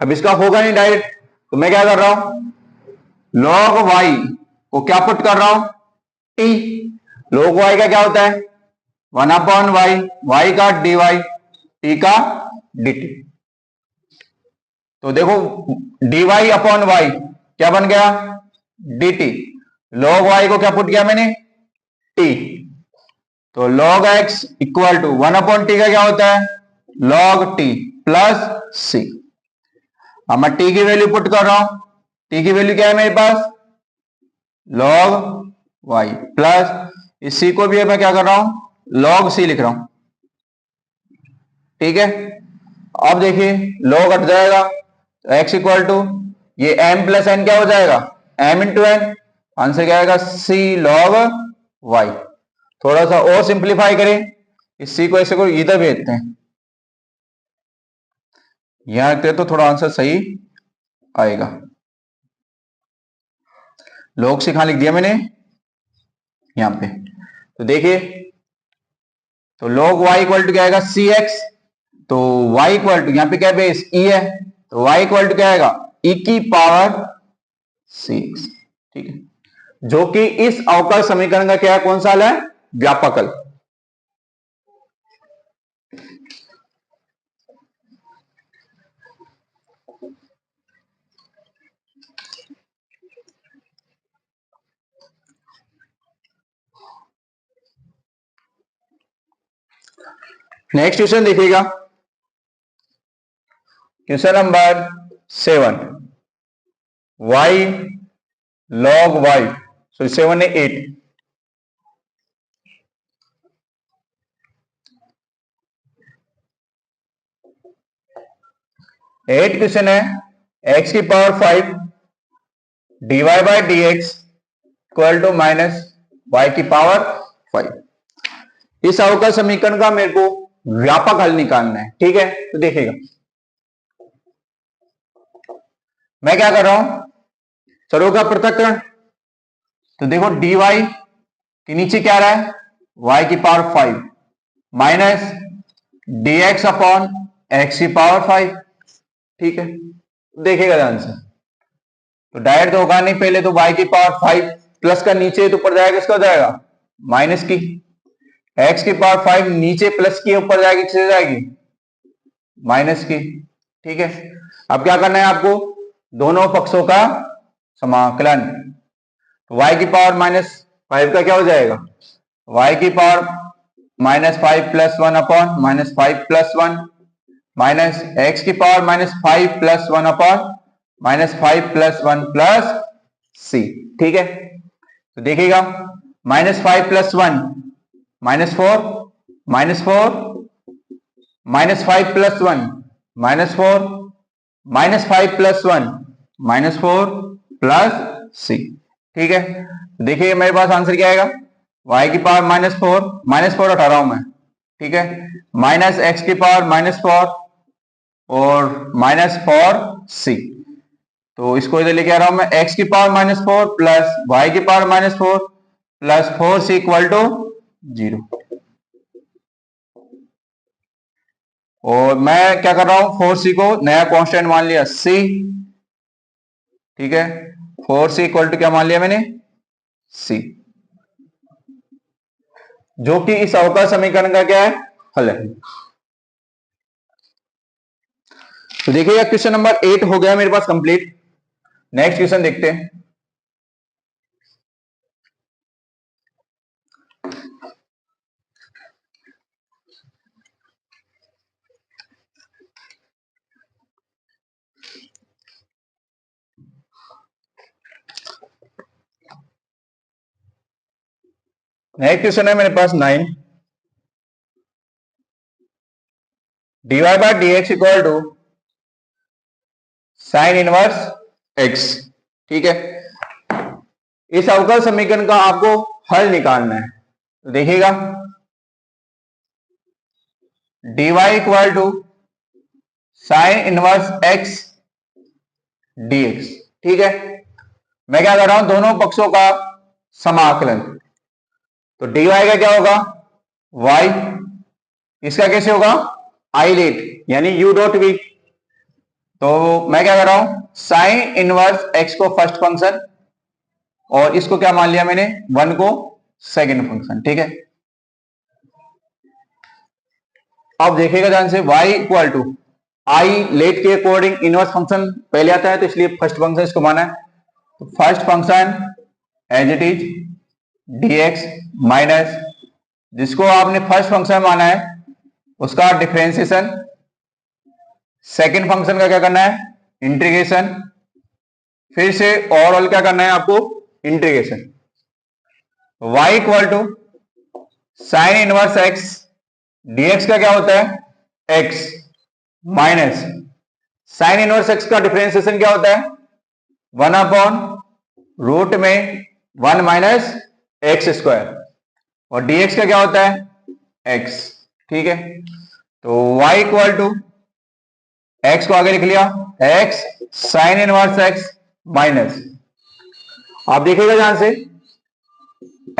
अब इसका होगा नहीं डायरेक्ट, तो मैं क्या कर रहा हूं, log y को क्या पुट कर रहा हूं, टी। log y का क्या होता है 1/y, y का dy, t का dt। तो देखो dy अपॉन y क्या बन गया dt। log y को क्या पुट किया मैंने t। तो log x equal to 1/t का क्या होता है log t प्लस c। अब मैं t की वैल्यू पुट कर रहा हूं, t की वैल्यू क्या है मेरे पास log y प्लस इस c को भी मैं क्या कर रहा हूं log c लिख रहा हूं। ठीक है, अब देखिए log हट जाएगा तो x इक्वल टू ये m प्लस n क्या हो जाएगा m इंटू n। आंसर क्या आएगा c log y। थोड़ा सा और सिंप्लीफाई करें, इस c को ऐसे को इधर भेजते हैं, यहां रखते हैं तो थोड़ा आंसर सही आएगा। log c कहां लिख दिया मैंने यहां पे, तो देखिए तो log y इक्वल टू क्या आएगा सी एक्स। तो y इक्वल टू यहां पे क्या बेस e है, तो y इक्वल टू क्या आएगा e की पावर सी। ठीक है, जो कि इस अवकल समीकरण का क्या है कौन सा हल है व्यापक हल। नेक्स्ट क्वेश्चन देखिएगा, question number 7 y log y, so 7 है 8। एट क्वेश्चन है x की power 5 dy by d x equal to minus y की पावर 5। इस अवकल समीकरण का मेरे को व्यापक हल निकालना है। ठीक है, तो देखिएगा मैं क्या कर रहा हूं चरों का पृथक्करण। तो देखो dy के नीचे क्या रहा है y की power 5 minus dx upon x की पावर 5। ठीक है, देखिएगा ध्यान से, तो डायरेक्ट तो होगा नहीं, पहले तो y की पावर 5 प्लस का नीचे तो ऊपर जाएगा किसका जाएगा माइनस की, x की पावर 5 नीचे प्लस की ऊपर जाएगी किससे जाएगी माइनस की। ठीक है, अब क्या करना है आपको दोनों पक्षों का समाकलन। तो y की पावर -5 का क्या हो जाएगा y की power -5 plus 1 upon -5 plus 1 minus x की power -5 plus 1 upon -5 plus 1 plus c. ठीक है, तो देखिएगा -5 plus 1 -4 -4 -5 plus 1 -4 -5 plus 1 -4 plus c. ठीक है, तो देखिए मेरे पास आंसर क्या आएगा y की पावर -4 हटा रहा हूं मैं। ठीक है, माइनस एक्स की पावर -4 और -4 सी। तो इसको इधर लेके आ रहा हूं मैं x की पावर -4 प्लस y की पावर -4 प्लस 4c इक्वल टू 0। और मैं क्या कर रहा हूं 4c को नया कांस्टेंट मान लिया c। ठीक है, 4c इक्वल टू क्या मान लिया मैंने c, जो कि इस अवकल समीकरण का क्या है हल है। तो देखिएगा क्वेश्चन नंबर 8 हो गया मेरे पास कंप्लीट। नेक्स्ट क्वेश्चन देखते हैं, नेक्स्ट क्वेश्चन है मेरे पास 9 dy by d x equal to sine inverse x। ठीक है, इस अवकल समीकरण का आपको हल निकालना है। तो देखिएगा dy equal to sine inverse x dx। ठीक है, मैं क्या कर रहा हूं दोनों पक्षों का समाकलन। तो dy का क्या होगा y, इसका कैसे होगा आई लेट यानी u डॉट v। तो मैं क्या कर रहा हूं साइन इनवर्स x को फर्स्ट फंक्शन और इसको क्या मान लिया मैंने, 1 को सेकंड फंक्शन। ठीक है, अब देखिएगा ध्यान से, y equal to ILATE के अकॉर्डिंग इनवर्स फंक्शन पहले आता है, तो इसलिए फर्स्ट फंक्शन इसको माना है। तो first function as it is dx minus, जिसको आपने फर्स्ट फंक्शन माना है उसका डिफरेंशिएशन, सेकंड फंक्शन का क्या करना है, इंटीग्रेशन, फिर से ओवरऑल क्या करना है आपको, integration. y equal to sine inverse x, dx का क्या होता है, x minus sine inverse x का डिफरेंशिएशन क्या होता है, 1 अपॉन रूट में 1 माइनस एक्स स्क्वायर, और dx का क्या होता है, x। ठीक है, तो y इक्वल टू x को आगे लिख लिया, x sign inverse x minus, आप देखिएगा ध्यान से,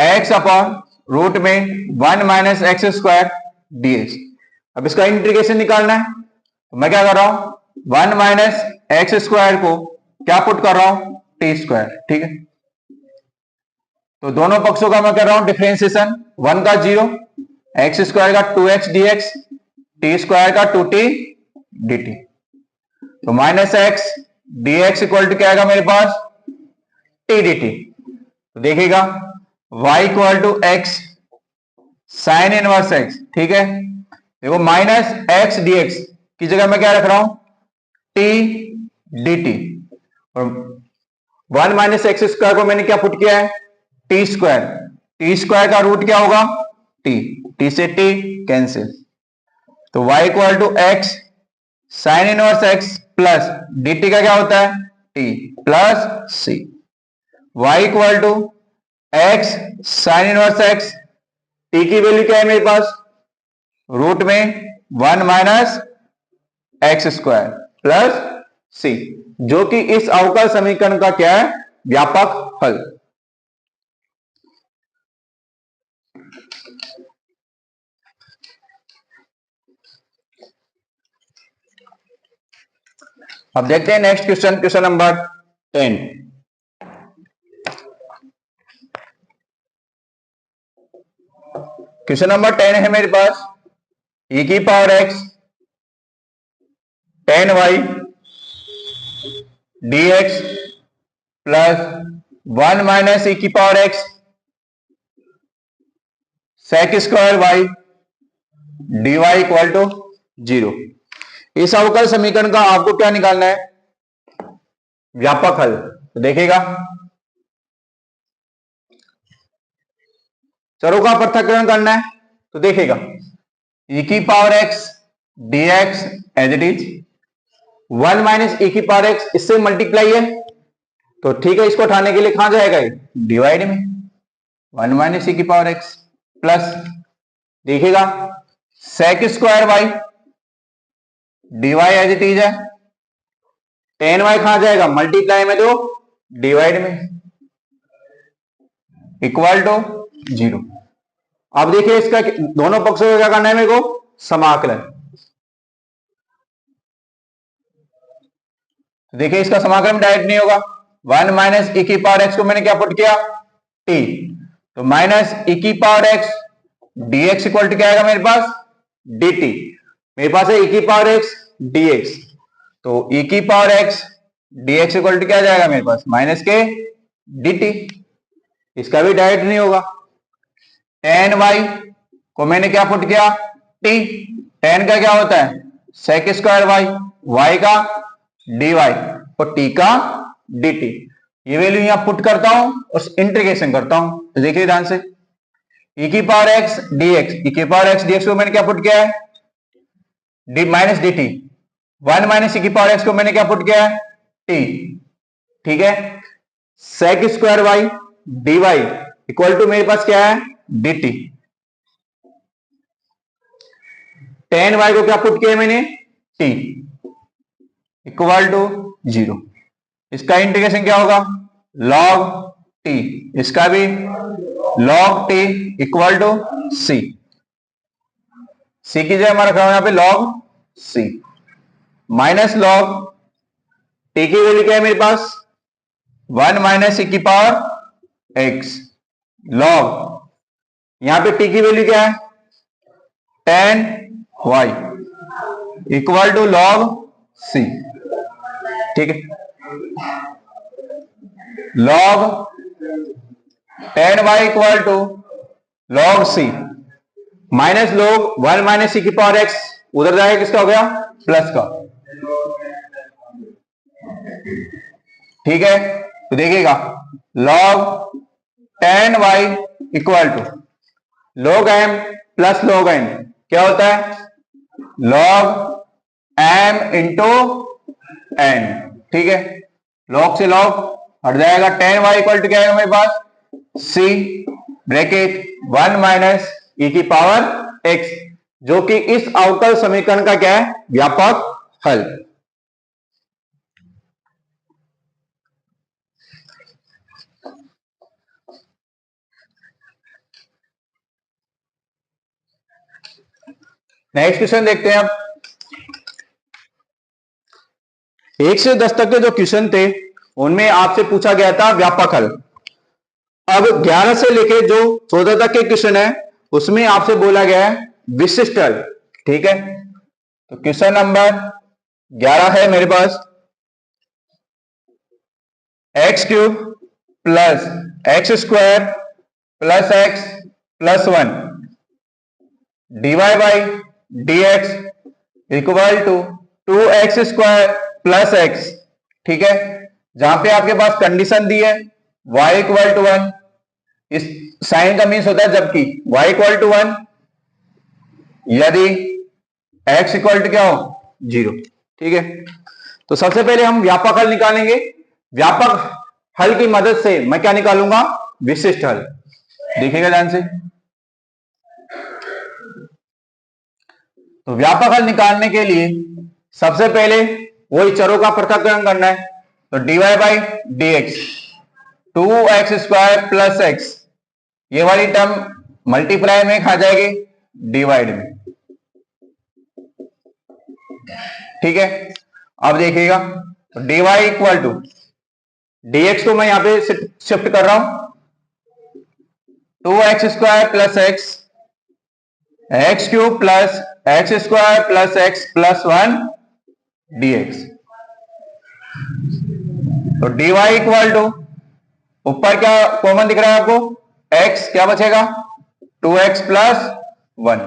x अपॉन रूट में 1 माइनस एक्स स्क्वायर dx। अब इसका इंटीग्रेशन निकालना है, तो मैं क्या कर रहा हूं, 1 माइनस एक्स स्क्वायर को क्या पुट कर रहा हूं, टी स्क्वायर। ठीक है, तो दोनों पक्षों का मैं कर रहा हूं डिफरेंशिएशन, 1 का 0, एक्स स्क्वायर का 2x dx, टी स्क्वायर का 2t dt। तो minus x dx equal to क्या आएगा मेरे पास, t dt। तो देखिएगा y equal to x sine inverse x। ठीक है, देखो माइनस एक्स dx की जगह मैं क्या रख रहा हूं, t dt, और 1 माइनस एक्स स्क्वायर को मैंने क्या पुट किया है, टी स्क्वायर, टी स्क्वायर का रूट क्या होगा, t, t से t कैंसिल। तो y equal to x sine inverse x plus dt का क्या होता है, t plus c। y equal to x sine inverse x, t की वैल्यू क्या है मेरे पास, रूट में 1 minus x square plus c, जो कि इस अवकल समीकरण का क्या है, व्यापक हल। अब देखते हैं next question, question number 10। Question number 10 है मेरे पास, e की power x tan y dx plus 1 minus e की power x sec square y dy equal to 0। इस अवकल समीकरण का आपको क्या निकालना है, व्यापक हल। तो देखिएगा, चरों का पृथक्करण करना है, तो देखिएगा e की power x dx as it is, 1 minus e की पावर x इससे मल्टीप्लाई है, तो ठीक है, इसको उठाने के लिए कहां जाएगा, डिवाइड में 1 माइनस e की पावर x प्लस, देखिएगा sec square y dy as it is है, tan y कहां जाएगा, मल्टीप्लाई में, तो डिवाइड में, इक्वल टू 0। अब देखिए इसका दोनों पक्षों का क्या करना है मेरे को, समाकलन। देखिए इसका समाकलन डायरेक्ट नहीं होगा, 1 माइनस e की पावर x को मैंने क्या पुट किया, t, तो माइनस e की power x dx equal to क्या आएगा मेरे पास, dt। मेरे पास है e की पावर x dx, तो e की power x dx equal to क्या जाएगा मेरे पास, माइनस के dt। इसका भी डायरेक्ट नहीं होगा, tan y को मैंने क्या पुट किया, t, tan का क्या होता है, sec स्क्वायर y, y का dy और t का dt। ये वैल्यू यहां पुट करता हूं और इंटीग्रेशन करता हूं, तो देखिए ध्यान से, e की पावर x dx, e की पावर x dx को मैंने क्या पुट किया है, d minus dt, 1 minus e की पावर x को मैंने क्या पुट किया है, t। ठीक है, sec square y dy equal to मेरे पास क्या है, dt। tan y को क्या पुट किया मैंने, t इक्वल टू 0। इसका इंटीग्रेशन क्या होगा, log t, इसका भी log t equal to c, c की जगह मैं रख रहा हूं यहां पे log c, minus log t की वैल्यू क्या है मेरे पास, 1 माइनस e की पावर एक्स लॉग, यहां पे टी की वैल्यू क्या है, tan y equal to log c, ठीक है, log tan y equal to log c minus log 1 minus c की पावर एक्स, उधर जाएगा किसका हो गया, प्लस का, ठीक है। तो देखिएगा log tan y equal to log m plus log n क्या होता है, log m इंटू n, ठीक है, log से log हट जाएगा, tan y इक्वल टू क्या है मेरे पास, c ब्रैकेट 1 माइनस e की पावर x, जो कि इस अवकल समीकरण का क्या है, व्यापक हल। नेक्स्ट क्वेश्चन देखते हैं। अब 1 से 10 तक के जो क्वेश्चन थे उनमें आपसे पूछा गया था व्यापक हल। अब 11 से लेके जो 14 तक के क्वेश्चन है उसमें आपसे बोला गया है विशिष्ट हल, ठीक है। तो क्वेश्चन नंबर 11 है मेरे पास, x cube plus x square plus x plus 1 dy by d x equal to 2x square plus x, ठीक है। जहां पे आपके पास कंडीशन दी है y इक्वल टू 1, इस साइन का मीन्स होता है जबकि y इक्वल टू 1 यदि x इक्वल टू क्या हो 0, ठीक है। तो सबसे पहले हम व्यापक हल निकालेंगे। व्यापक हल की मदद से मैं क्या निकालूंगा, विशिष्ट हल। देखिएगा ध्यान से। तो व्यापक हल निकालने के लिए सबसे पहले वही चरों का पृथक्करण करना है। तो d y by d x 2x square plus x, ये वाली टर्म मल्टीप्लाई में खा जाएगी डिवाइड में, ठीक है। अब देखिएगा dy इक्वल टू dx को मैं यहां पे शिफ्ट कर रहा हूं, 2x square plus x x cube plus x square plus x plus 1 dx। तो dy इक्वल टू ऊपर क्या कॉमन दिख रहा है आपको, x, क्या बचेगा 2x प्लस 1,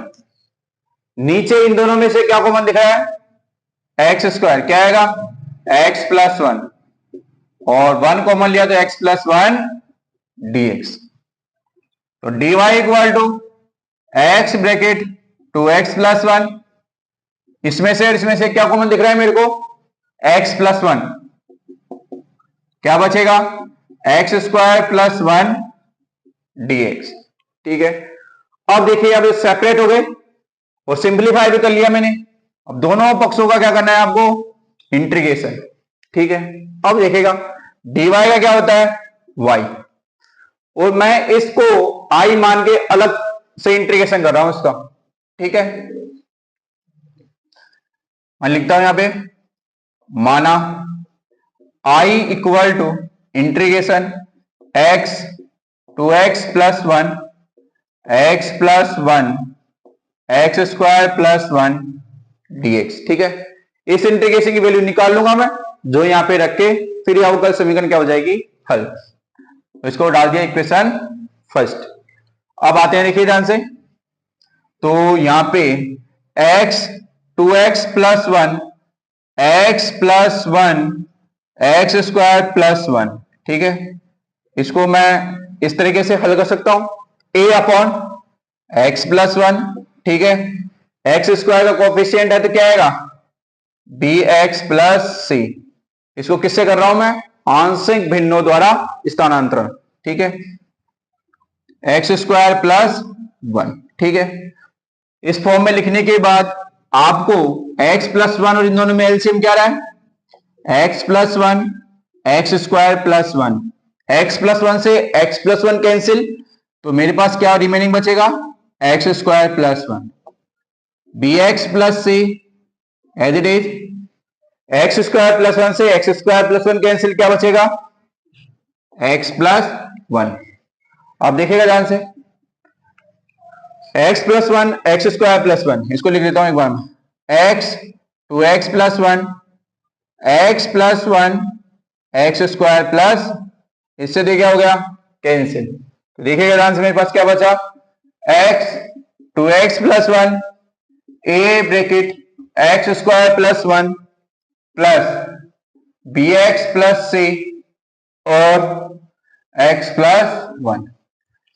नीचे इन दोनों में से क्या कॉमन दिख रहा है एक्स स्क्वायर, क्या आएगा x प्लस 1 और 1 कॉमन लिया तो x प्लस 1 dx। तो dy equal to x bracket 2x plus 1, इसमें से क्या कॉमन दिख रहा है मेरे को x प्लस 1, क्या बचेगा एक्स स्क्वायर प्लस 1 dx, ठीक है। अब देखिए अब ये सेपरेट हो गए और सिंप्लीफाई भी कर लिया मैंने। अब दोनों पक्षों का क्या करना है आपको, इंटीग्रेशन, ठीक है। अब देखिएगा dy का क्या होता है y, और मैं इसको i मान के अलग से इंटीग्रेशन कर रहा हूं इसका, ठीक है। मैं लिखता हूं यहां पे, माना i equal to integration x 2x plus 1 x plus 1 x square plus 1 dx, ठीक है। इस इंटीग्रेशन की वैल्यू निकाल लूंगा मैं, जो यहां पे रख के फिर यह अवकल समीकरण क्या हो जाएगी, हल। तो इसको डाल दिया इक्वेशन फर्स्ट। अब आते हैं देखिए ध्यान से। तो यहां पे x 2x plus 1 x plus 1 x square plus 1, ठीक है। इसको मैं इस तरीके से हल कर सकता हूं, a अपॉन एक्स प्लस 1, ठीक है। एक्स स्क्वायर का कोफिशिएंट है तो क्या आएगा bx प्लस c, इसको किससे कर रहा हूं मैं, आंशिक भिन्नों द्वारा स्थानांतरण, ठीक है। एक्स स्क्वायर प्लस 1, ठीक है। इस फॉर्म में लिखने के बाद आपको x प्लस 1 और इन दोनों में एलसीएम क्या रहा है, x plus 1 x square plus 1, x plus 1 से x प्लस 1 कैंसिल, तो मेरे पास क्या रिमेनिंग बचेगा x square plus 1, bx plus c as it is, x square plus 1 से एक्स स्क्वायर प्लस 1 कैंसिल, क्या बचेगा x प्लस 1, आप देखिएगा ध्यान से, x plus one x square plus one, इसको लिख देता हूं एक बार में, x 2x plus one x plus one x square plus, इससे देखिए क्या हो गया कैंसिल। तो देखिएगा ध्यान से मेरे पास क्या बचा, x 2x plus one a bracket x square plus one plus b x plus c और x प्लस वन।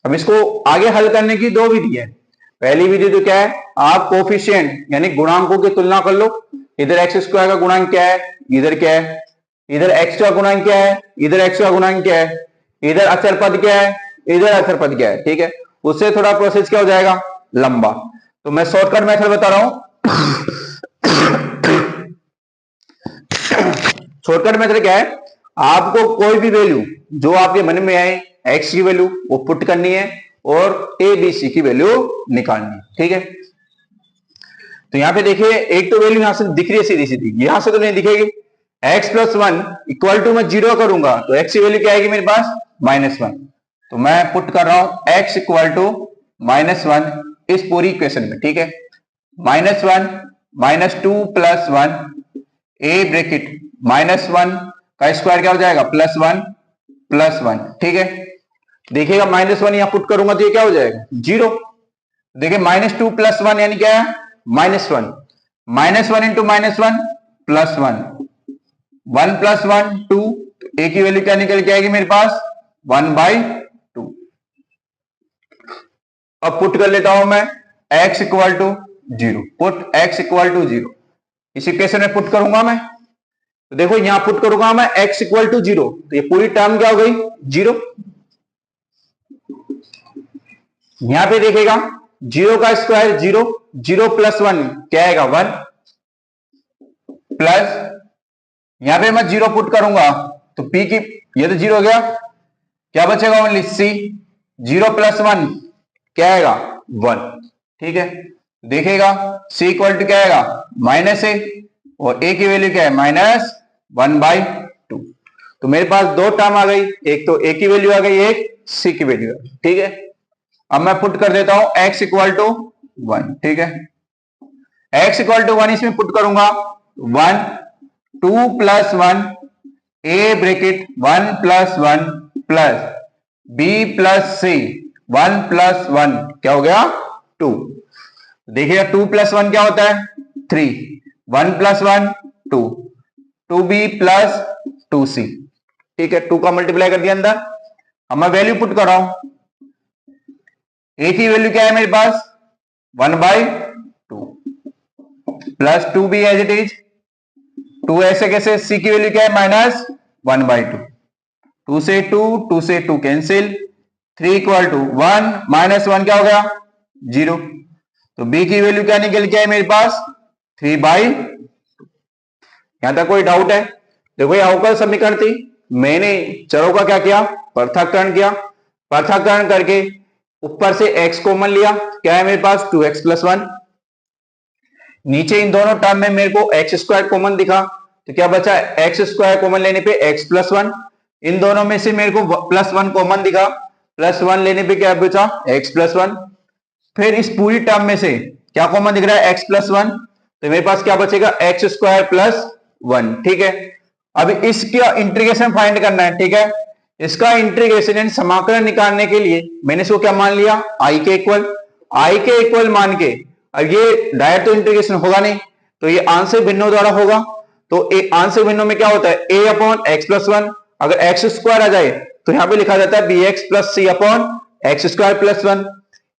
अब इसको आगे हल करने की दो विधि है। पहली विधि तो क्या है, आप कोफिशिएंट यानी गुणांकों की तुलना कर लो, इधर एक्स स्क्वायर का गुणांक क्या है, इधर क्या है, इधर x का गुणांक क्या है, इधर x का गुणांक क्या है, इधर अचर पद क्या है, इधर अचर पद क्या है, ठीक है। उससे थोड़ा प्रोसेस क्या हो जाएगा, लंबा। तो मैं शॉर्टकट मेथड बता रहा हूं। शॉर्टकट मेथड क्या है, आपको कोई भी वैल्यू जो आपके मन में आए, x की वैल्यू वो पुट करनी है और a b c की वैल्यू निकालनी है, ठीक है। तो यहां पे देखिए एक तो वैल्यू यहां से दिख रही है सीधी सीधी, यहां से तो नहीं दिखेगी। x plus one equal to मैं जीरो करूंगा तो x की वैल्यू क्या आएगी मेरे पास, -1। तो मैं पुट कर रहा हूं x इक्वल टू -1 इस पूरी इक्वेशन में, ठीक है। -1 -2 प्लस 1 ए ब्रैकेट -1 का स्क्वायर क्या हो जाएगा, +1 +1, ठीक है। देखिएगा -1 यहां पुट करूंगा तो ये क्या हो जाएगा, 0। देखिए -2 + 1 यानी क्या है, -1 -1 इंटू -1 +1 1 + 1 2, ए की वैल्यू क्या निकल के आएगी मेरे पास, 1/2। अब पुट कर लेता हूं मैं x equal to 0, put x equal to 0 इस इक्वेशन में पुट करूंगा मैं। तो देखो यहां पुट करूंगा मैं x इक्वल टू 0, तो ये पूरी टर्म क्या हो गई, 0। यहां पे देखेगा 0 का स्क्वायर 0, 0 + 1 क्या आएगा, 1 प्लस, यहां पे मैं 0 पुट करूंगा तो p की, ये तो 0 हो गया, क्या बचेगा ओनली c, 0 + 1 क्या आएगा, 1, ठीक है। देखेगा c इक्वल टू क्या आएगा, -a और a की वैल्यू क्या है, -1/2। तो मेरे पास दो टर्म आ गई, एक तो a की वैल्यू आ गई, एक c की वैल्यू आ गई, ठीक है। अब मैं पुट कर देता हूं x इक्वल टू 1, ठीक है। x इक्वल टू 1 इसमें पुट करूंगा, 1 2 + 1 a bracket 1 + 1 plus b + c 1 + 1 क्या हो गया, 2। देखिएगा 2 + 1 क्या होता है, 3, 1 + 1 2, 2b + 2c, ठीक है। 2 का मल्टीप्लाई कर दिया अंदर। अब मैं वैल्यू पुट कर रहा हूं, a की वैल्यू क्या है मेरे पास, 1/2 plus 2b as it is, 2 ऐसे कैसे, c की वैल्यू क्या है, -1/2, 2 से 2, 2 से 2 कैंसिल, 3 इक्वल टू 1 -1 क्या हो गया, 0। तो b की वैल्यू क्या निकल के आई मेरे पास, 3/2। यहां तक कोई डाउट है? देखो ये अवकल समीकरण थी, मैंने चरों का क्या किया, पृथक्करण किया। पृथक्करण करके ऊपर से x कॉमन लिया, क्या है मेरे पास, 2x + 1। नीचे इन दोनों टर्म में मेरे को x² कॉमन दिखा, तो क्या बचा, x² कॉमन लेने पे x + 1। इन दोनों में से मेरे को +1 कॉमन दिखा, +1 लेने पे क्या बचा, x + 1। फिर इस पूरी टर्म में से क्या कॉमन दिख रहा है, x + 1, तो मेरे पास क्या बचेगा, x² + 1, ठीक है। अब इसका इंटीग्रेशन फाइंड करना है, ठीक है। इसका इंटीग्रेशन यानी समाकलन निकालने के लिए मैंने इसको क्या मान लिया, i के इक्वल मान के। अब ये डायरेक्ट तो इंटीग्रेशन होगा नहीं, तो ये आंशिक भिन्नों द्वारा होगा। तो आंशिक भिन्नों में क्या होता है, a/x + 1। अगर x² आ जाए तो यहां पे लिखा जाता है bx + c/x² + 1।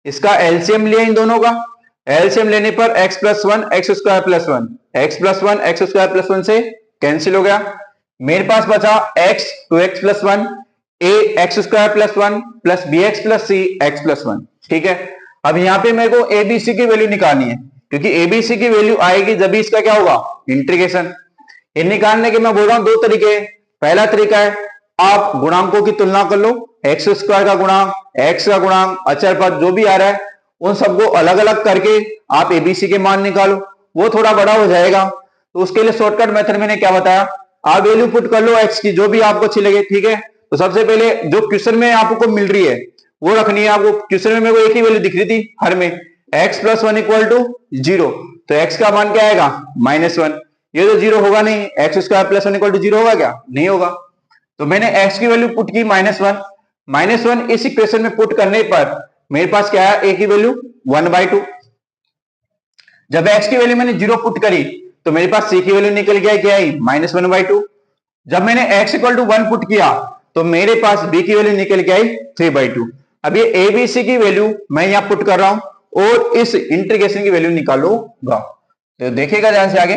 इसका एलसीएम लिया इन दोनों का, एलसीएम लेने पर x + 1 x² + 1, x + 1 x² + 1 से कैंसिल हो गया। मेरे पास बचा x 2x + 1 a x² + 1 plus bx + c x + 1, ठीक है। अब यहां पे मेरे को abc की वैल्यू निकालनी है, क्योंकि abc की वैल्यू आएगी जब इसका क्या होगा, इंटीग्रेशन। ये निकालने के मैं बोल रहा हूं दो तरीके। पहला तरीका है आप गुणांकों की तुलना कर लो, x² का गुणांक, x का गुणांक, अचर पद जो भी आ रहा है उन सबको अलग अलग करके आप एबीसी के मान निकालो, वो थोड़ा बड़ा हो जाएगा। तो उसके लिए शॉर्टकट मेथड मैंने क्या बताया, आप वैल्यू पुट कर लो x की जो भी आपको अच्छी लगे, ठीक है। तो सबसे पहले जो क्वेश्चन में आपको मिल रही है वो रखनी है आपको। क्वेश्चन में मेरे को एक ही वैल्यू दिख रही थी हर में, x plus one equal to 0, तो x का मान क्या आएगा -1। ये तो 0 होगा नहीं, x square plus one equal to 0 होगा क्या, नहीं होगा। तो मैंने x की वैल्यू पुट की -1, इस इक्वेशन में पुट करने पर मेरे पास क्या है, a की वैल्यू 1/2। जब x की वैल्यू मैंने 0 पुट करी तो मेरे पास c की वैल्यू निकल गया, क्या आई -1/2। जब मैंने x इक्वल टू 1 पुट किया तो मेरे पास b की वैल्यू निकल के आई 3/2। अब ये a b c की वैल्यू मैं यहां पुट कर रहा हूं और इस इंटीग्रेशन की वैल्यू निकालूंगा। तो देखिएगा ध्यान से आगे।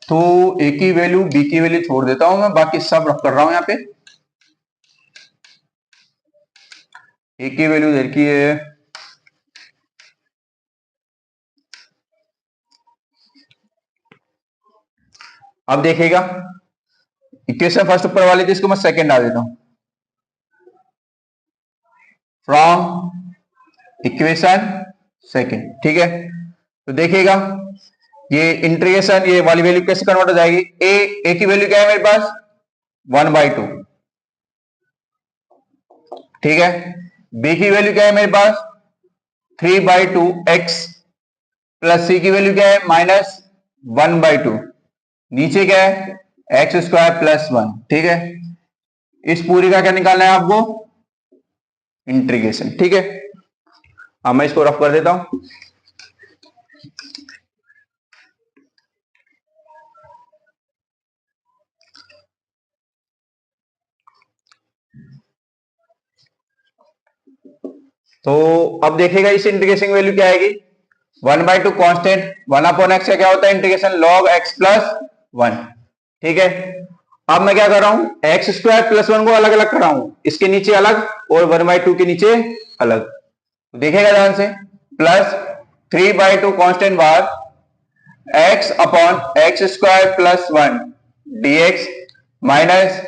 तो a की वैल्यू b की वैल्यू छोड़ देता हूं मैं, बाकी सब रख कर रहा हूं यहां पे। a की वैल्यू देखिए, अब देखिएगा इक्वेशन फर्स्ट ऊपर वाली थी, इसको मैं सेकंड डाल देता हूं। फ्रॉम इक्वेशन सेकंड, ठीक है। तो देखिएगा ये इंटीग्रेशन, ये वाली वैल्यू कैसे कन्वर्ट हो जाएगी। ए की वैल्यू क्या है मेरे पास 1/2, ठीक है। बी की वैल्यू क्या है मेरे पास 3/2x प्लस सी की वैल्यू क्या है -1/2, नीचे क्या है x² + 1, ठीक है। इस पूरी का क्या निकालना है आपको, इंटीग्रेशन, ठीक है। अब मैं इसको रफ कर देता हूं। तो अब देखिएगा इस इंटीग्रेशन की वैल्यू क्या आएगी 1/2 कांस्टेंट, 1/x का क्या होता है इंटीग्रेशन log x + 1, ठीक है। अब मैं क्या कर रहा हूं, x² + 1 को अलग अलग कर रहा हूं, इसके नीचे अलग और 1/2 के नीचे अलग। तो देखिएगा ध्यान से, प्लस 3/2 कांस्टेंट बार x/x² + 1 dx माइनस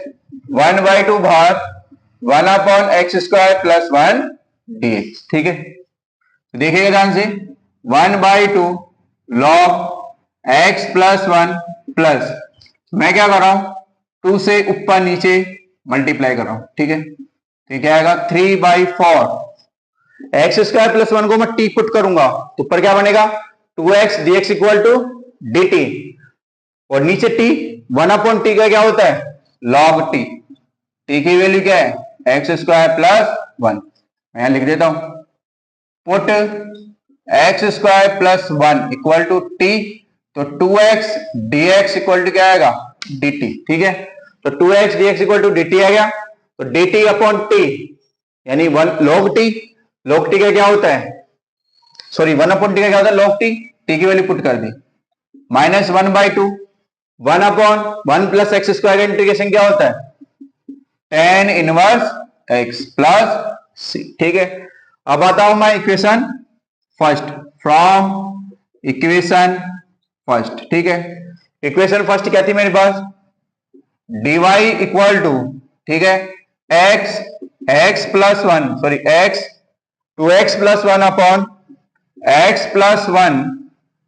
1/2 भार 1/x² + 1 dx, ठीक है। देखिएगा ध्यान से 1/2 log x + 1 प्लस मैं क्या कर रहा हूं 2 से ऊपर नीचे मल्टीप्लाई कर रहा हूं, ठीक है। तो क्या आएगा 3/4 x² + 1 को मैं t पुट करूंगा तो ऊपर क्या बनेगा 2x dx = dt और नीचे t 1/t का क्या होता है log t, t की वैल्यू क्या है x² + 1। मैं यहां लिख देता हूं पुट x² + 1 = t, तो 2x dx = क्या आएगा dt, ठीक है। तो 2x dx = dt आ गया, तो dt/t यानी 1 log t का क्या होता है, सॉरी 1/t का क्या होता है log t की वैल्यू पुट कर दी, -1/2 1/1 + x² का इंटीग्रेशन क्या होता है tan 1x + c, ठीक है। अब आता हूं मैं equation first, from equation first, ठीक है। इक्वेशन फर्स्ट क्या थी मेरे पास dy = ठीक है x + 1 sorry x 2x + 1 upon x + 1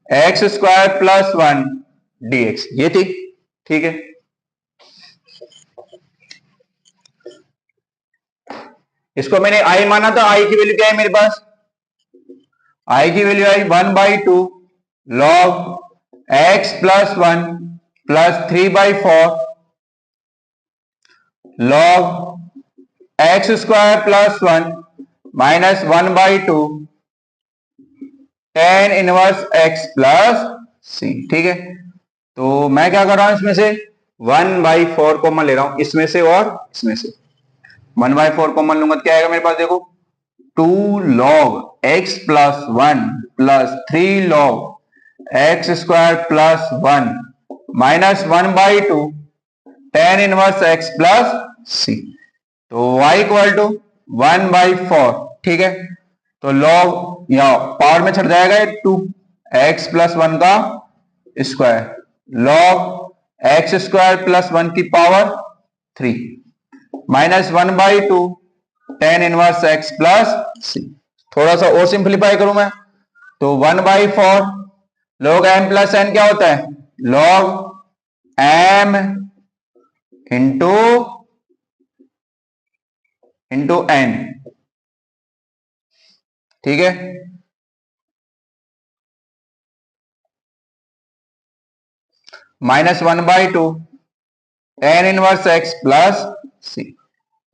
x² + 1 dx, ये थी, ठीक है। इसको मैंने i माना था, i की वैल्यू क्या है मेरे पास, i की वैल्यू आई 1/2 log x + 1 plus 3/4 log x² + 1 minus 1/2 tan 1x + c, ठीक है। तो मैं क्या कर रहा हूं इसमें से 1/4 कॉमन ले रहा हूं, इसमें से और इसमें से 1/4 कॉमन लूंगा तो क्या आएगा मेरे पास, देखो 2 log x + 1 plus 3 log x² + 1 minus 1/2 tan 1x + c, तो y = 1/4, ठीक है। तो log या पावर में छट जाएगा 2 x + 1 का स्क्वायर log x² + 1 की power 3 minus 1/2 tan 1x + c। थोड़ा सा और सिंप्लीफाई करूं मैं तो 1/4 log m + n क्या होता है log m इंटू n, ठीक है। -1/2 tan inverse x plus c,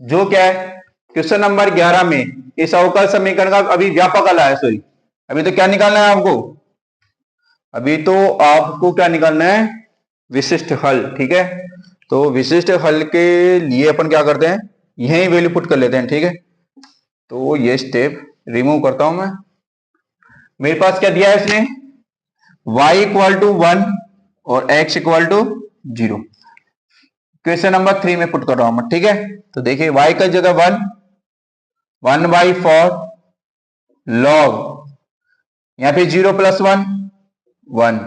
जो क्या है क्वेश्चन नंबर 11 में इस अवकल समीकरण का अभी व्यापक हल है। सॉरी, अभी तो क्या निकालना है आपको, अभी तो आपको क्या निकालना है, विशिष्ट हल, ठीक है। तो विशिष्ट हल के लिए अपन क्या करते हैं, यही वैल्यू पुट कर लेते हैं, ठीक है। तो ये स्टेप रिमूव करता हूं मैं। मेरे पास क्या दिया है इसने, y इक्वल टू 1 और x equal to 0। Question number 3 में पुट कर रहा हूं मैं, ठीक है। तो देखिए y का जगह 1/4 log, यहां पे 0 + 1 1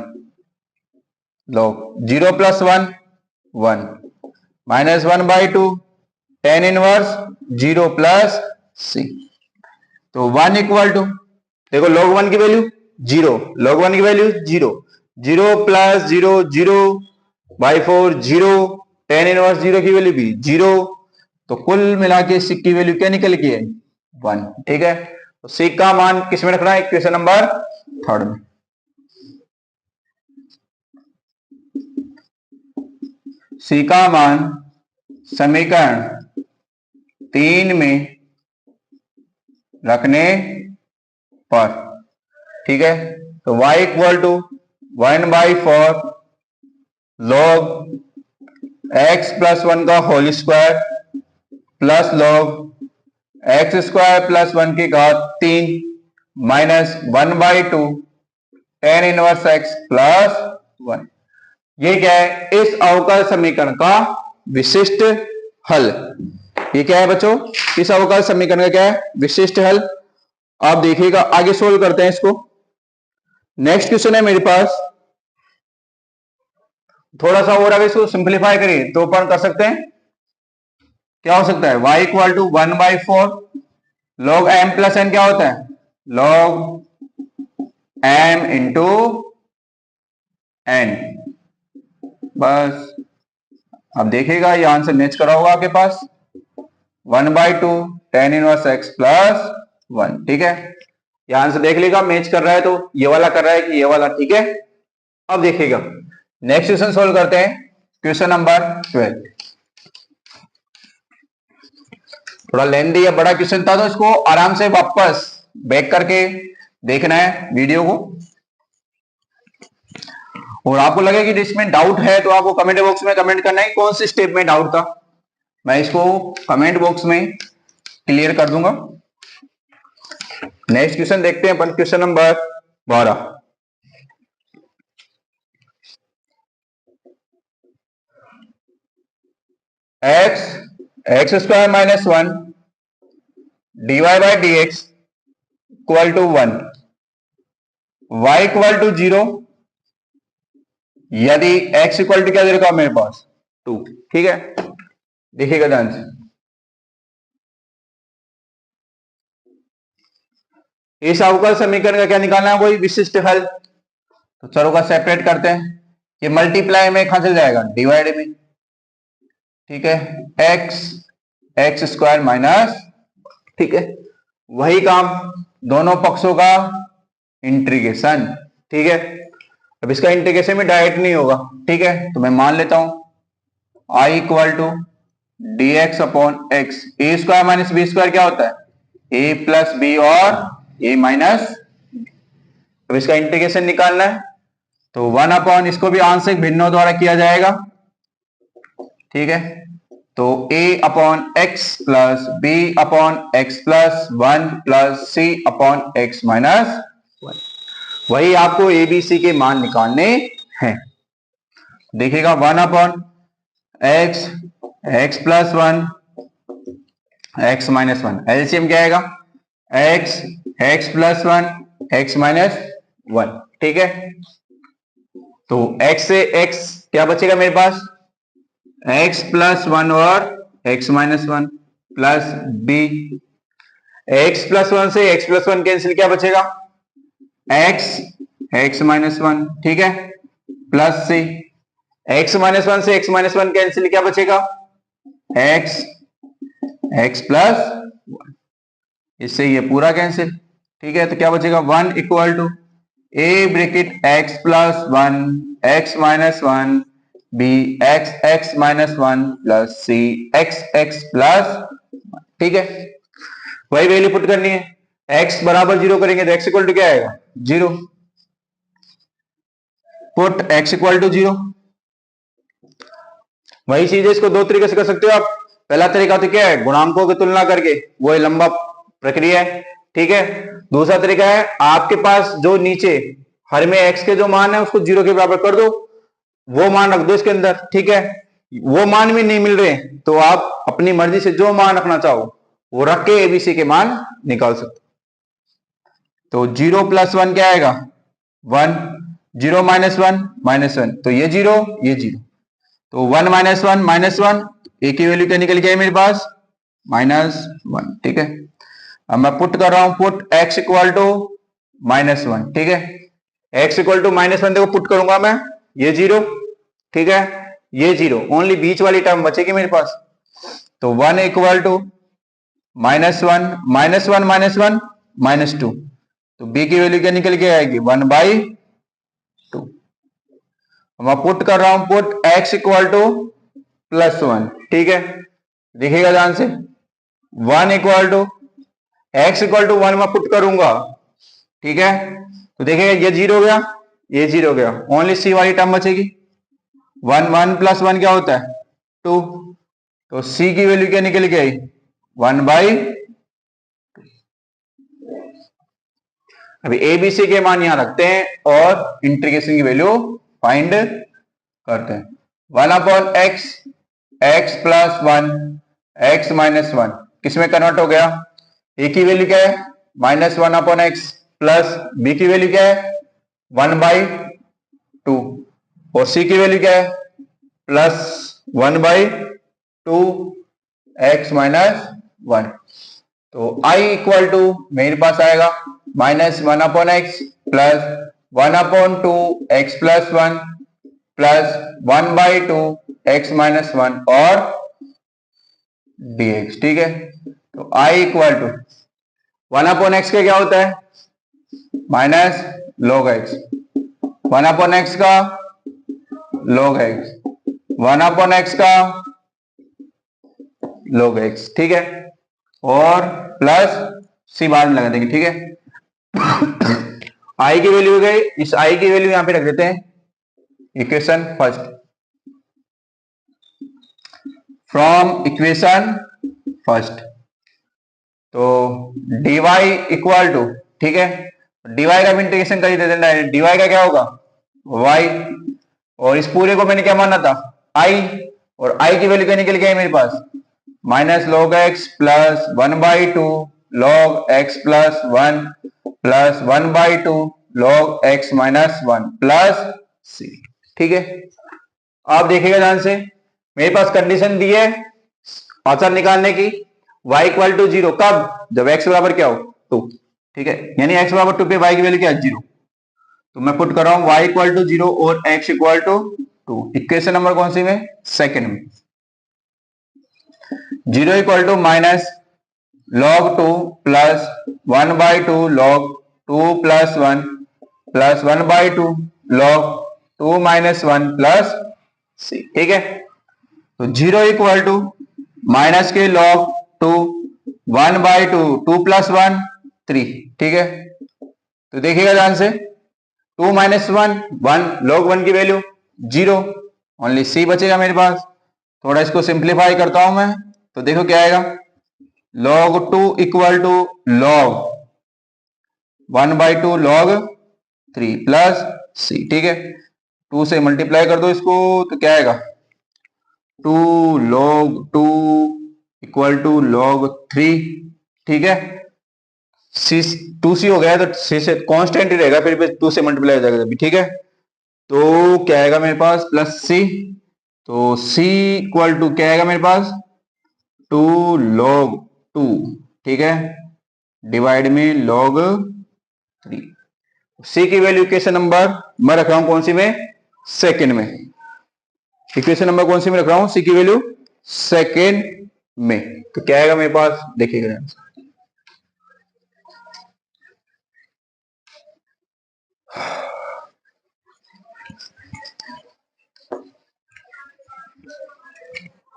log 0 + 1 1 -1/2 tan inverse 0 plus c। तो 1 इक्वल टू, देखो log 1 की वैल्यू 0, log 1 की वैल्यू 0, 0 + 0 0/4 0, tan इनवर्स 0 की वैल्यू भी 0। तो कुल मिला के c की वैल्यू क्या निकल के है, 1, ठीक है। तो c का मान किस में रखना है, क्वेश्चन नंबर 3 में। c का मान समीकरण 3 में रखने पर, ठीक है। तो y equal to 1/4 log x plus 1 का whole square plus log x स्क्वायर प्लस 1 की घात 3 -1/2 tan इनवर्स x प्लस 1। ये क्या है, इस अवकल समीकरण का विशिष्ट हल। ये क्या है बच्चों, इस अवकल समीकरण का क्या है, विशिष्ट हल। आप देखिएगा आगे सोल्व करते हैं इसको। नेक्स्ट क्वेश्चन है मेरे पास, थोड़ा सा और अगर इसको सिंप्लीफाई करिए तो अपन कर सकते हैं, क्या हो सकता है, y equal to 1/4 log m plus n, क्या होता है log m इंटू n। बस अब देखिएगा ये आंसर मैच करा होगा आपके पास, 1/2 tan इनवर्स x प्लस 1, ठीक है। ये आंसर देख लेगा मैच कर रहा है, तो ये वाला कर रहा है कि ये वाला, ठीक है। अब देखिएगा नेक्स्ट क्वेश्चन सोल्व करते हैं, क्वेश्चन नंबर 12। थोड़ा लेंथी या बड़ा क्वेश्चन था, तो इसको आराम से वापस बैक करके देखना है वीडियो को। और आपको लगे कि इसमें डाउट है तो आपको कमेंट बॉक्स में कमेंट करना है कौन से स्टेप में डाउट था, मैं इसको कमेंट बॉक्स में क्लियर कर दूंगा। नेक्स्ट क्वेश्चन देखते हैं अपन, question number 12। X square minus 1 dy/dx equal to 1, y equal to 0 यदि x इक्वल टू क्या दे रखा मेरे पास 2, ठीक है। देखिएगा ध्यान से, इस अवकल समीकरण का क्या निकालना है, कोई विशिष्ट हल। तो चलो का सेपरेट करते हैं, ये मल्टीप्लाई में कहां चल जाएगा, डिवाइड में, ठीक है। एक्स स्क्वायर माइनस, ठीक है, वही काम दोनों पक्षों का इंटीग्रेशन, ठीक है। अब इसका इंटीग्रेशन में डायरेक्ट नहीं होगा, ठीक है। तो मैं मान लेता हूं I equal to d x upon x, a square minus b square क्या होता है, ए प्लस बी और ए माइनस। अब इसका इंटीग्रेशन निकालना है, तो 1 अपॉन, इसको भी आंशिक भिन्नों द्वारा किया जाएगा, ठीक है। तो a upon x plus b upon x plus 1 plus c upon x minus 1, वही आपको ए बी सी के मान निकालने हैं। देखिएगा 1 upon x, x plus 1, x minus 1, LCM क्या आएगा, x, x plus 1, x minus 1, ठीक है। तो x से x क्या बचेगा मेरे पास, x प्लस 1 और x minus 1 plus b, x plus 1 से x प्लस 1 कैंसिल, क्या बचेगा x, x माइनस 1, ठीक है, plus c, x minus one से x माइनस वन कैंसिल, क्या बचेगा x प्लस वन, इससे ये पूरा कैंसिल। ठीक है, तो क्या बचेगा 1 equal to a bracket x plus one x minus one b x minus one plus c x plus, ठीक है, वही वैल्यू पुट करनी है। x बराबर 0 करेंगे तो x इक्वल टू क्या आएगा 0, पुट x इक्वल टू 0। वही चीज है, इसको दो तरीके से कर सकते हो आप। पहला तरीका तो क्या है, गुणांकों की तुलना करके, वो लंबा प्रक्रिया है, ठीक है। दूसरा तरीका है, आपके पास जो नीचे हर में x के जो मान है उसको 0 के बराबर कर दो, वो मान रख दो इसके अंदर, ठीक है। वो मान भी नहीं मिल रहे तो आप अपनी मर्जी से जो मान रखना चाहो वो रख के एबीसी के मान निकाल सकते। तो 0 प्लस 1 क्या आएगा 1, 0 माइनस वन, तो ये 0 ये 0, तो 1 माइनस वन ए की वैल्यू क्या निकल गई मेरे पास -1, ठीक है। अब मैं पुट कर रहा हूं, पुट x इक्वल टू -1, ठीक है। x इक्वल टू -1 देखो पुट करूंगा मैं, ये 0, ठीक है, ये 0, ओनली बीच वाली टर्म बचेगी मेरे पास। तो 1 इक्वल टू -1 -2, तो b की वैल्यू क्या निकल के आएगी 1/2। मैं पुट कर रहा हूं, पुट x इक्वल टू +1, ठीक है, देखिएगा ध्यान से, 1 equal to x equal to 1 मैं पुट करूंगा, ठीक है, तो देखिएगा ये 0 गया, ये 0 गया, ओनली c वाली टर्म बचेगी। 1 प्लस 1 क्या होता है 2, तो c की वैल्यू क्या निकल गई 1/2। अभी ए बी सी के मान यहां रखते हैं और इंटीग्रेशन की वैल्यू फाइंड करते हैं। 1/x x plus 1 x minus 1 किसमें कन्वर्ट हो गया, a की वैल्यू क्या है -1/x प्लस b की वैल्यू क्या है 1/2 और c की वैल्यू क्या है +1/2 x माइनस 1। तो i इक्वल टू मेरे पास आएगा -1/x plus 1/2 x plus 1 plus 1/2 x minus 1 और dx, ठीक है। तो i इक्वल टू 1/x का क्या होता है माइनस log x, 1/x का log x, 1/x का log x, ठीक है, और प्लस c बाद में लगा देंगे, ठीक है। i की वैल्यू हो गई, इस i की वैल्यू यहां पे रख देते हैं equation first, from equation first. तो dy इक्वल टू, ठीक है, dy का भी इंटीग्रेशन कर देते हैं, dy का क्या होगा y, और इस पूरे को मैंने क्या माना था i, और i की वैल्यू क्या निकल गई मेरे पास -log x plus 1/2 log x plus 1 plus 1/2 log x minus 1 plus c, ठीक है। आप देखिएगा ध्यान से, मेरे पास कंडीशन दी है आंसर निकालने की, y इक्वल टू 0 कब, जब x बराबर क्या हो 2, ठीक है, यानी x बराबर 2 पे y की वैल्यू क्या है 0। तो मैं पुट कर रहा हूं y इक्वल टू 0 और x equal to 2, equation number कौन सी में सेकंड में। 0 equal to minus log 2 plus 1/2 log 2 plus 1 plus 1/2 log 2 minus 1 plus c, ठीक है। तो 0 इक्वल टू माइनस के log 2 1/2 2 प्लस 1 3, ठीक है। तो देखिएगा ध्यान से 2 माइनस 1 1 log 1 की वैल्यू 0, ओनली c बचेगा मेरे पास। थोड़ा इसको सिंप्लीफाई करता हूं मैं, तो देखो क्या आएगा log 2 equal to log 1/2 log 3 plus c, ठीक है। 2 से मल्टीप्लाई कर दो इसको, तो क्या आएगा 2 log 2 इक्वल टू log 3, ठीक है। c 2c हो गया तो c से कांस्टेंट ही रहेगा, फिर 2 से मल्टीप्लाई हो जाएगा, ठीक है। तो क्या आएगा मेरे पास प्लस c, तो c इक्वल टू क्या आएगा मेरे पास 2 log 2, ठीक है, डिवाइड में log 3। c की वैल्यू इक्वेशन नंबर मैं रख रहा हूं कौन सी में सेकंड में। इक्वेशन नंबर कौन सी में रख रहा हूं, सी की वैल्यू सेकेंड में। तो क्या आएगा मेरे पास, देखिएगा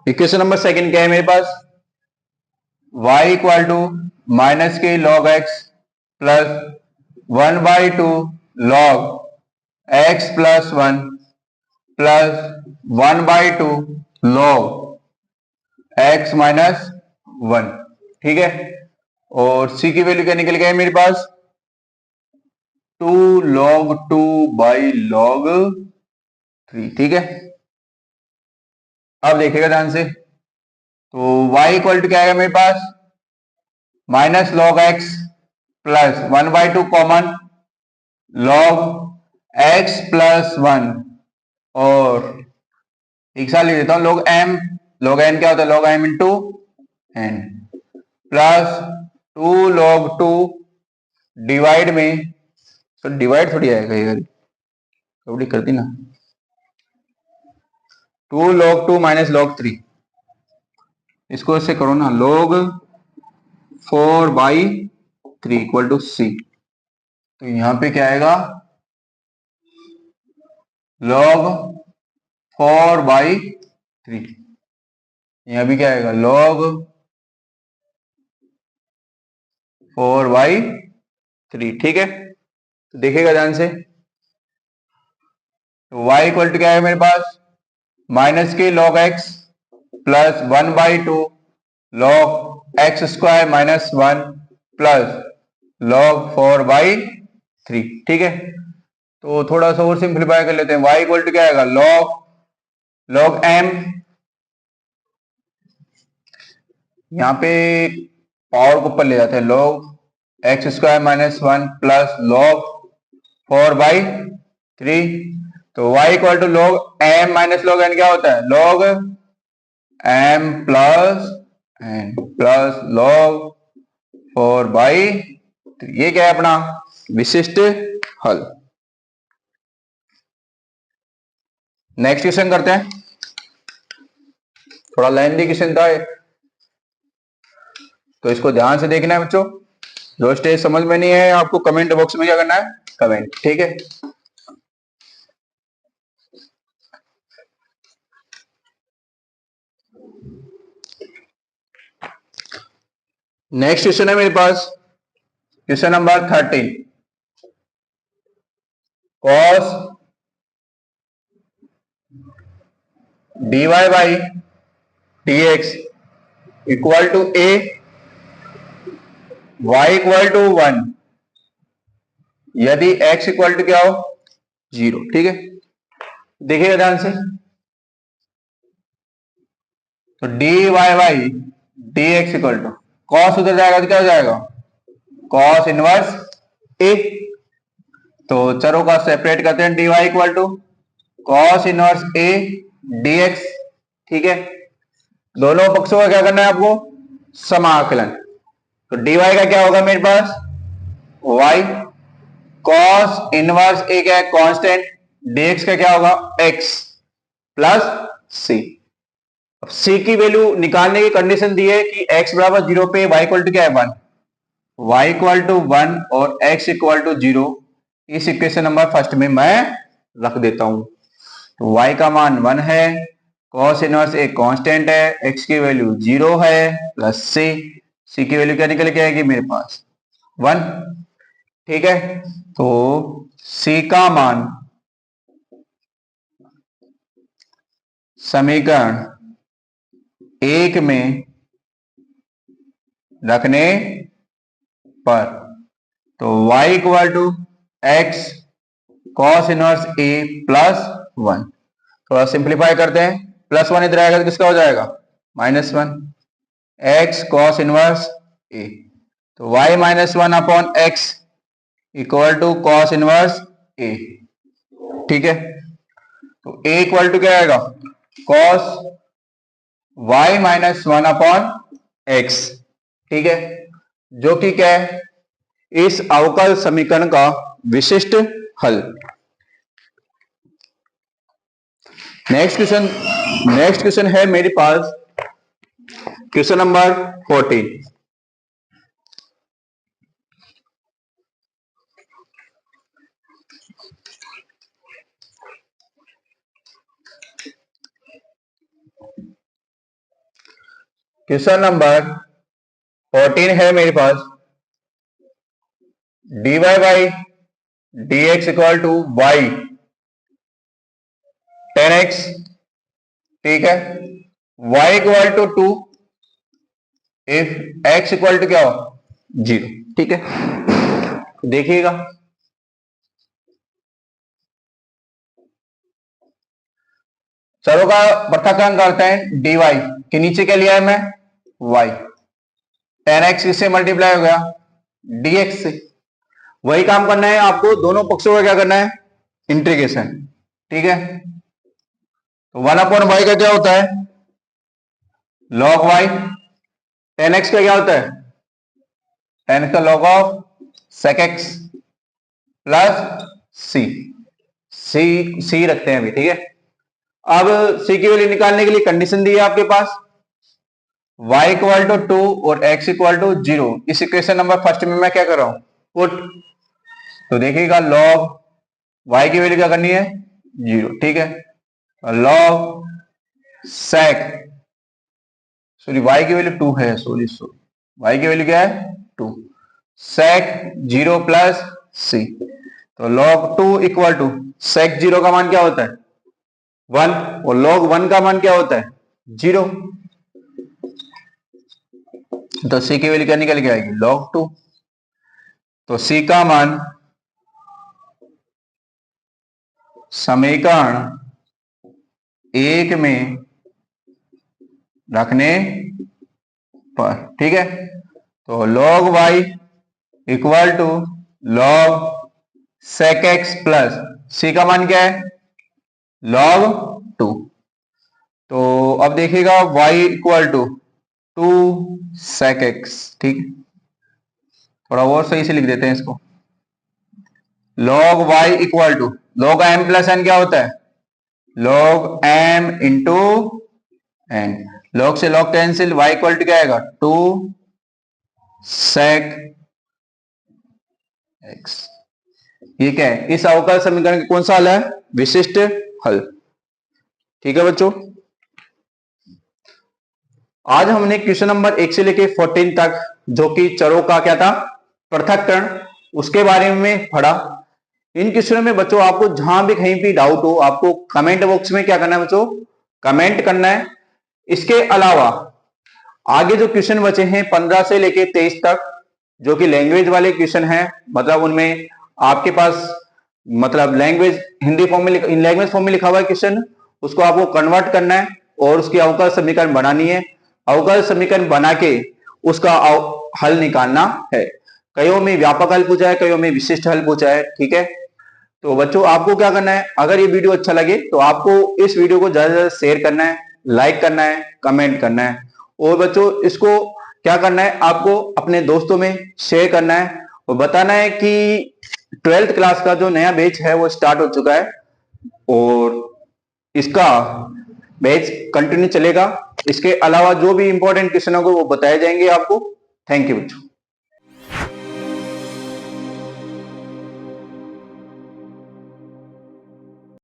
इक्वेशन नंबर सेकेंड क्या है मेरे पास, y इक्वल टू माइनस के log x plus 1/2 log x plus 1 plus 1/2 log x minus 1। ठीक है, और c की वैल्यू क्या निकल गया है मेरे पास, 2 log 2 बाई log 3। ठीक है, अब देखिएगा ध्यान से, तो y इक्वल टू क्या आएगा मेरे पास, minus log x plus 1/2 common log x plus 1, और एक साथ लिख देता हूं log m, log n क्या होता है, log m into n plus 2 log 2 divide में, तो डिवाइड थोड़ी आएगा ये थोड़ी करती ना, 2 log 2 माइनस log 3, इसको ऐसे करो ना, log 4/3 इक्वल टू c। तो यहां पे क्या आएगा, log 4/3, यहां भी क्या आएगा, log 4/3। ठीक है, तो देखिएगा ध्यान से, तो y इक्वल टू क्या है मेरे पास, माइनस के log x plus 1/2 log x square minus 1 plus log 4/3। ठीक है, तो थोड़ा सा और सिंप्लीफाई कर लेते हैं, y इक्वल टू क्या आएगा, log m, यहां पे पावर को ऊपर ले जाते हैं, log x square minus 1 plus log 4/3। तो y equal to log m minus log n क्या होता है, log m plus n plus log 4/3। ये क्या है अपना विशिष्ट हल। नेक्स्ट क्वेश्चन करते हैं, थोड़ा लेंथी क्वेश्चन था, तो इसको ध्यान से देखना है बच्चों। जो स्टेज समझ में नहीं है आपको कमेंट बॉक्स में क्या करना है, कमेंट। ठीक है, नेक्स्ट क्वेश्चन है मेरे पास, question number 13, cos dy by dx equal to a, y equal to 1 यदि x इक्वल टू क्या हो, 0। ठीक है, देखिएगा ध्यान से, तो dy by dx equal to cos उधर जाएगा तो क्या हो जाएगा, cos इनवर्स a। तो चरों का सेपरेट करते हैं, dy equal to cos inverse a dx। ठीक है, दोनों पक्षों का क्या करना है आपको, समाकलन। तो dy का क्या होगा मेरे पास, y cos इनवर्स a क्या है, कांस्टेंट, dx का क्या होगा, x प्लस c। अब c की वैल्यू निकालने की कंडीशन दी है कि x बराबर 0 पे y इक्वल टू क्या है, 1, y इक्वल टू 1 और x इक्वल टू 0 इस इक्वेशन नंबर फर्स्ट में मैं रख देता हूं। तो y का मान 1 है, cos इनवर्स एक कांस्टेंट है, x की वैल्यू 0 है, प्लस c की वैल्यू क्या निकल के आएगी मेरे पास, 1। ठीक है, तो c का मान समीकरण 1 में रखने पर, तो y equal to x cos inverse a plus 1, थोड़ा सिंप्लीफाई करते हैं, प्लस 1 इधर आएगा तो किसका हो जाएगा, -1, एक्स कॉस इनवर्स a, तो y minus 1 upon x equal to cos inverse a। ठीक है, तो a इक्वल टू क्या आएगा, cos y minus 1 upon x. ठीक है, जो कि क्या है, इस अवकल समीकरण का विशिष्ट हल। नेक्स्ट क्वेश्चन है मेरे पास क्वेश्चन नंबर 14। क्वेश्चन नंबर 14 है मेरे पास, dy by dx equal to y 10x, ठीक है, y equal to 2 if x equal to क्या हो 0, ठीक है। देखिएगा चरों का पृथक्करण करते हैं dy के नीचे क्या लिया है मैं y, 10x किससे मल्टीप्लाई हो गया dx से। वही काम करना है आपको, दोनों पक्षों का क्या करना है इंटीग्रेशन, ठीक है। तो 1/y का क्या होता है log y, 10x का क्या होता है 10x का log of sec x plus c रखते हैं अभी, ठीक है। अब c की वैल्यू निकालने के लिए कंडीशन दी है आपके पास, y इक्वल टू 2 और x इक्वल टू 0। इस इक्वेशन नंबर फर्स्ट में मैं क्या कर रहा हूं पुट, तो देखिएगा log y की वैल्यू क्या करनी है 0, ठीक है। log sec, सॉरी y की वैल्यू 2 है, सॉरी y की वैल्यू क्या है 2, sec 0 प्लस c, तो log 2 इक्वल टू sec 0 का मान क्या होता है 1 और log 1 का मान क्या होता है 0, तो c की वैल्यू क्या निकल के आएगी log 2। तो c का मान समीकरण 1 में रखने पर, ठीक है, तो log y equal to log sec x plus c का मान क्या है log 2। तो अब देखिएगा y equal to 2 sec x, ठीक, थोड़ा और सही से लिख देते हैं इसको, log y equal to log m plus n क्या होता है log m into n, log से log cancel, y equal to क्या आएगा 2 sec x। ये क्या है इस अवकल समीकरण का कौन सा हल है विशिष्ट हल, ठीक है बच्चों। आज हमने क्वेश्चन नंबर 1 से लेके 14 तक जो कि चरों का क्या था पृथक्करण, उसके बारे में पढ़ा। इन क्वेश्चनों में बच्चों आपको जहां भी कहीं भी डाउट हो आपको कमेंट बॉक्स में क्या करना है बच्चों कमेंट करना है। इसके अलावा आगे जो क्वेश्चन बचे हैं 15 से लेके 23 तक जो कि लैंग्वेज वाले क्वेश्चन हैं, मतलब उनमें आपके पास मतलब लैंग्वेज हिंदी फॉर्म में लैंग्वेज फॉर्म में लिखा हुआ है क्वेश्चन, उसको आपको कन्वर्ट करना है और उसकी अवकल समीकरण बनानी है, अवकल समीकरण बना के उसका हल निकालना है। कईयों में व्यापक हल पूछा है, कईयों में विशिष्ट हल पूछा है, ठीक है। तो बच्चों आपको क्या करना है, अगर ये वीडियो अच्छा लगे तो आपको इस वीडियो को ज्यादा से ज्यादा शेयर करना है, लाइक करना है, कमेंट करना है, और बच्चों इसको क्या करना है आपको अपने दोस्तों में शेयर करना है और बताना है कि 12th क्लास का जो नया बैच है वो स्टार्ट हो चुका है और इसका बैच कंटिन्यू चलेगा। इसके अलावा जो भी इंपॉर्टेंट क्वेश्चन होंगे वो बताए जाएंगे आपको। थैंक यू बच्चों।